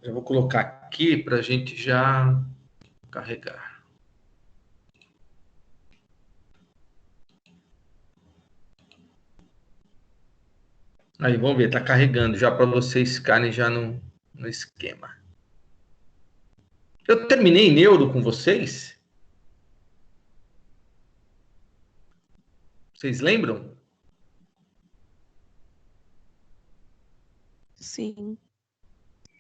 Já vou colocar aqui para a gente já carregar. Aí, vamos ver, tá carregando já para vocês ficarem já no esquema. Eu terminei neuro com vocês? Vocês lembram? Sim.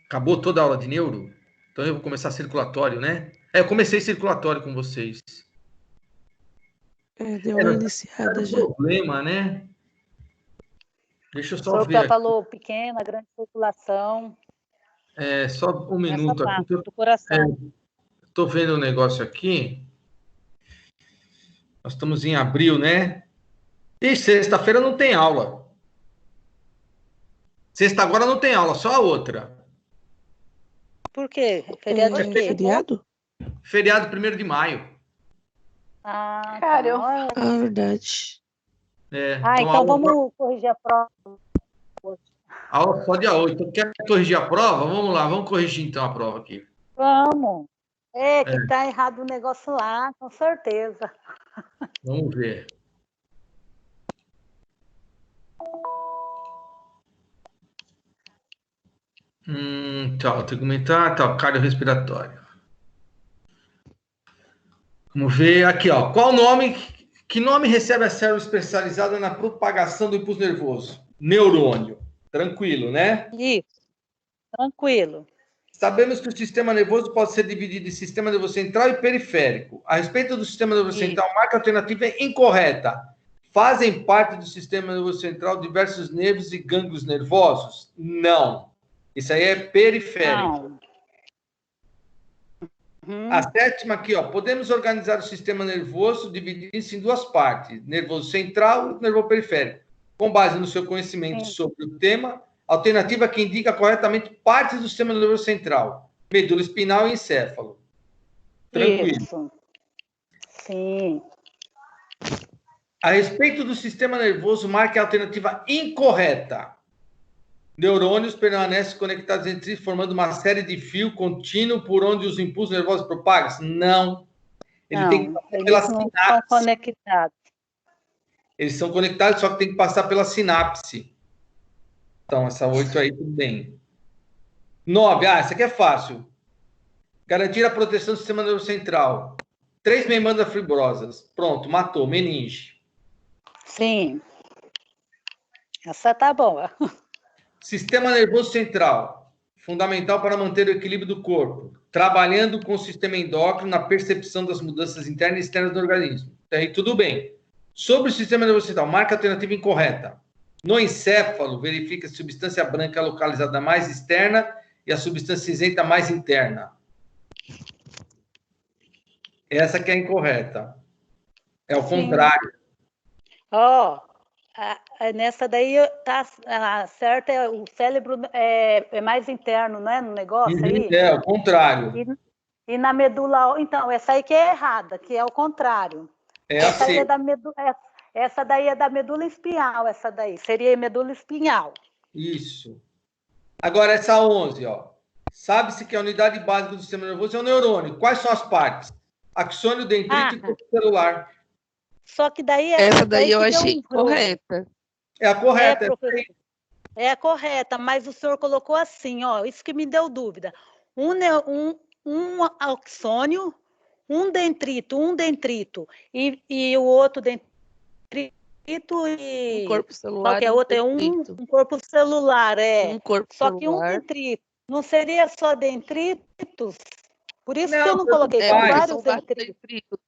Acabou toda a aula de neuro? Então eu vou começar circulatório, né? Eu comecei circulatório com vocês. Deu uma iniciada já. Problema, né? Deixa eu só ver. Já falou pequena, grande circulação. Só um minuto aqui. Do coração. Estou vendo um negócio aqui. Nós estamos em abril, né? E sexta-feira não tem aula. Sexta agora não tem aula, só a outra. Por quê? Feriado de quê? Feriado? Feriado 1º de maio. Caramba. Verdade. Então vamos corrigir a prova. Aula só dia 8. Então, quer corrigir a prova? Vamos lá, vamos corrigir então a prova aqui. Vamos. Que tá errado o negócio lá, com certeza. Vamos ver. Tegumentar, cardiorrespiratório. Vamos ver aqui, ó. Qual nome, que nome recebe a célula especializada na propagação do impulso nervoso? Neurônio. Tranquilo, né? Isso. Tranquilo. Sabemos que o sistema nervoso pode ser dividido em sistema nervoso central e periférico. A respeito do sistema nervoso central, marca alternativa é incorreta. fazem parte do sistema nervoso central diversos nervos e gânglios nervosos? Não. Isso aí é periférico. Não. A sétima aqui, ó. Podemos organizar o sistema nervoso dividindo-se em duas partes: nervoso central e nervoso periférico. Com base no seu conhecimento sobre o tema, alternativa que indica corretamente partes do sistema nervoso central: medula espinal e encéfalo. Tranquilo. Isso. Sim. A respeito do sistema nervoso, marque a alternativa incorreta. Neurônios permanecem conectados entre si, formando uma série de fio contínuo por onde os impulsos nervosos propagam? Não. Ele tem que passar pela eles não sinapse. estão conectados. Eles são conectados, só que tem que passar pela sinapse. Então, essa 8 aí, tudo bem. 9. Essa aqui é fácil. Garantir a proteção do sistema nervoso central. 3 membranas fibrosas. Pronto, matou. Meninge. Sim. Essa tá boa. Sistema nervoso central. Fundamental para manter o equilíbrio do corpo. Trabalhando com o sistema endócrino na percepção das mudanças internas e externas do organismo. Então, aí tudo bem. Sobre o sistema nervoso central, marca a alternativa incorreta. No encéfalo, verifica a substância branca localizada mais externa e a substância cinzenta mais interna. Essa que é a incorreta. É o contrário. Nessa daí tá certa, o cérebro é mais interno, né, no negócio aí? É o contrário. E na medula, então, essa aí que é errada, que é o contrário. Essa daí é da medula espinhal, essa daí. Seria medula espinhal. Isso. Agora, essa 11, ó. Sabe-se que a unidade básica do sistema nervoso é o neurônio. Quais são as partes? Axônio, dendrito e corpo celular. Só que daí... Essa daí eu achei correta. É a correta. É a correta, mas o senhor colocou assim, ó. Isso que me deu dúvida. Um axônio, um dendrito e o outro dendrito e... Um corpo celular. Qual que é outro? É um corpo celular, Um corpo só celular. que um dendrito. Não seria só dendritos? Por isso que eu não tanto coloquei. São vários dendritos.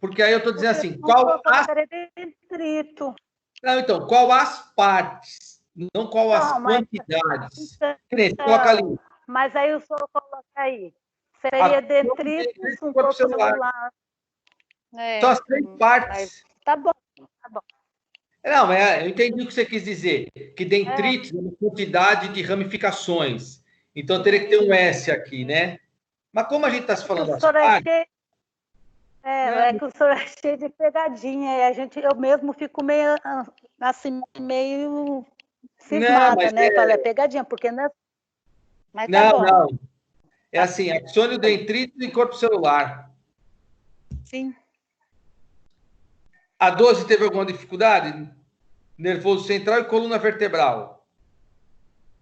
Porque aí eu estou dizendo assim, qual as partes, não qual as quantidades. Você coloca ali. Mas aí o senhor coloca aí. Seria dendritos, um corpo celular. São as 3 partes. Tá bom, tá bom. Não, eu entendi o que você quis dizer. Que dendritos é uma quantidade de ramificações. Então, teria que ter um S aqui, né? Mas como a gente está se falando das partes... É que o senhor é cheio de pegadinha. Eu mesmo fico meio cismada, né? Fala, é pegadinha, porque não é... Mas tá bom. Não. É assim, axônio, dendrito e corpo celular. Sim. A 12 teve alguma dificuldade? Nervoso central e coluna vertebral.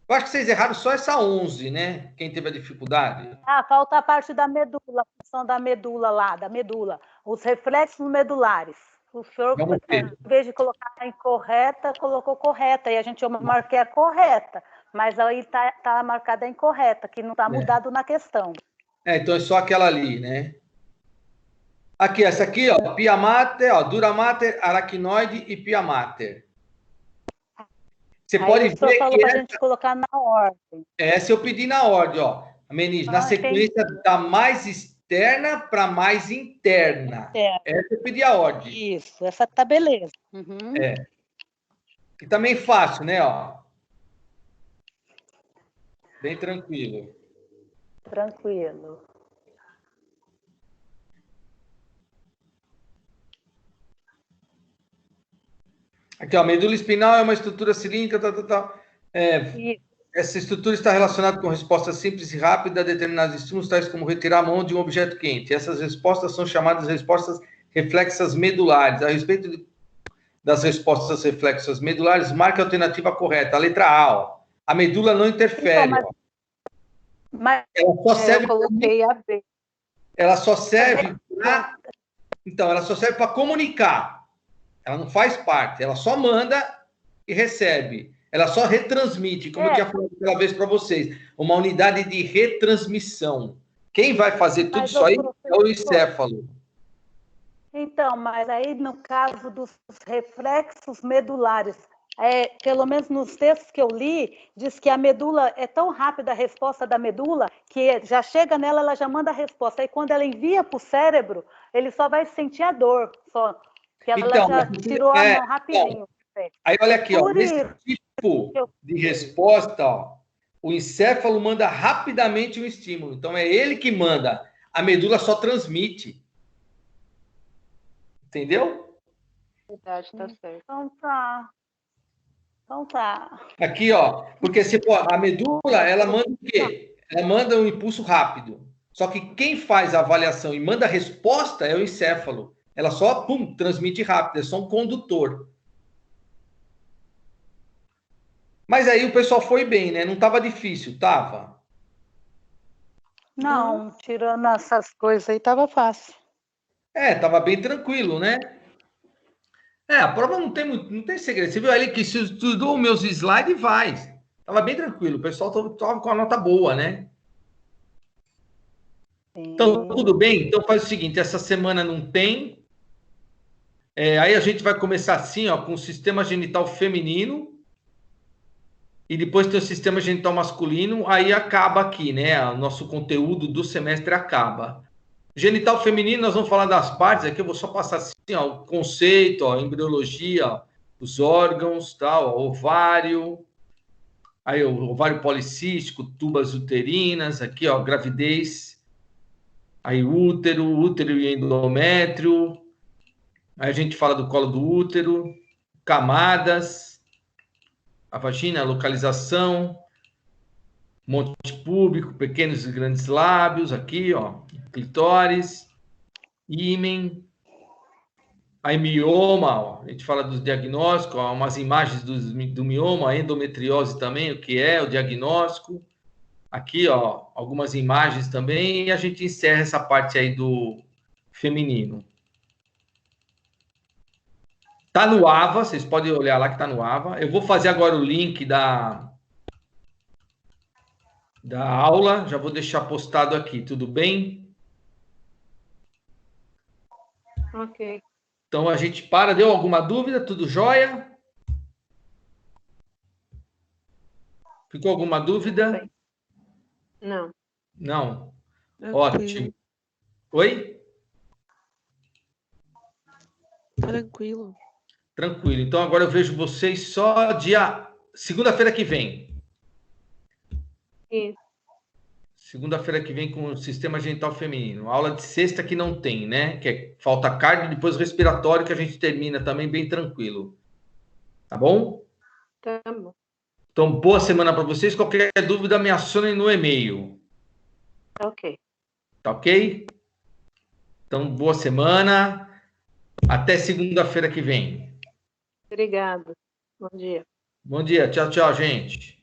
Eu acho que vocês erraram só essa 11, né? Quem teve a dificuldade. Falta a parte da medula, a função da medula lá, da medula. Os reflexos medulares. O senhor, em vez de colocar a incorreta, colocou correta. E eu marquei a correta. Mas aí tá marcada a incorreta, que não está mudado na questão. Então é só aquela ali, né? Aqui, essa aqui, ó, pia mater, ó, dura mater, aracnoide e pia mater. Você pode ver que falou para a gente colocar na ordem. Essa eu pedi na ordem, ó. A Meninge, na sequência da mais externa para mais interna. Essa eu pedi a ordem. Isso, essa tá beleza. Uhum. E também fácil, né, ó. Bem tranquilo. Tranquilo. Aqui, ó, medula espinal é uma estrutura cilíndrica, essa estrutura está relacionada com respostas simples e rápidas a determinados estímulos, tais como retirar a mão de um objeto quente. Essas respostas são chamadas respostas reflexas medulares. A respeito das respostas reflexas medulares, marque a alternativa correta. A letra A, ó. A medula não interfere. Mas ela só serve eu coloquei a B. Ela só serve para... Então, ela só serve para comunicar. Ela não faz parte. Ela só manda e recebe. Ela só retransmite, como eu tinha falado aquela vez para vocês. Uma unidade de retransmissão. Quem vai fazer tudo isso aí é o encéfalo. Então, mas aí no caso dos reflexos medulares, pelo menos nos textos que eu li, diz que a medula é tão rápida a resposta da medula que já chega nela, ela já manda a resposta. Aí quando ela envia para o cérebro, ele só vai sentir a dor, só que ela Então, já tirou a mão rapidinho. aí olha aqui, ó, Por nesse isso tipo de resposta, ó, o encéfalo manda rapidamente o estímulo. Então é ele que manda, a medula só transmite. Entendeu? Verdade, tá certo. Então tá. Então tá. Aqui, ó, porque se pô, a medula, ela manda o quê? Ela manda um impulso rápido. Só que quem faz a avaliação e manda a resposta é o encéfalo. Ela só, pum, transmite rápido, é só um condutor. Mas aí o pessoal foi bem, né? Não estava difícil, tava? Não, tirando essas coisas aí, tava fácil. Tava bem tranquilo, né? A prova não tem muito, não tem segredo. Você viu ali que se estudou meus slides, vai. Tava bem tranquilo. O pessoal tava com a nota boa, né? Então, tudo bem? Então faz o seguinte, essa semana não tem. Aí a gente vai começar assim, ó, com o sistema genital feminino. E depois tem o sistema genital masculino. Aí acaba aqui, né? O nosso conteúdo do semestre acaba. Genital feminino, nós vamos falar das partes. Aqui eu vou só passar assim, ó, o conceito, ó, embriologia, ó, os órgãos, tal, ó, ovário. Aí o ovário policístico, tubas uterinas, aqui, ó, gravidez. Aí útero e endométrio. Aí a gente fala do colo do útero, camadas, a vagina, a localização, monte púbico, pequenos e grandes lábios, aqui, ó, clitóris, ímen, aí mioma, ó, a gente fala dos diagnósticos, ó, umas imagens do mioma, endometriose também, o que é o diagnóstico. Aqui, ó, algumas imagens também, e a gente encerra essa parte aí do feminino. Tá no AVA, vocês podem olhar lá que tá no AVA. Eu vou fazer agora o link da aula, já vou deixar postado aqui, tudo bem? Ok. Então a gente para, deu alguma dúvida? Tudo jóia? Ficou alguma dúvida? Não. Não. Tranquilo. Ótimo. Oi? Tranquilo. Tranquilo. Então agora eu vejo vocês só segunda-feira que vem. Isso. Segunda-feira que vem com o sistema genital feminino. Aula de sexta que não tem, né? Que é falta cardio e depois respiratório, que a gente termina também bem tranquilo. Tá bom? Tá bom. Então, boa semana para vocês. Qualquer dúvida, me acionem no e-mail. Ok. Tá ok? Então, boa semana. Até segunda-feira que vem. Obrigada. Bom dia. Bom dia. Tchau, tchau, gente.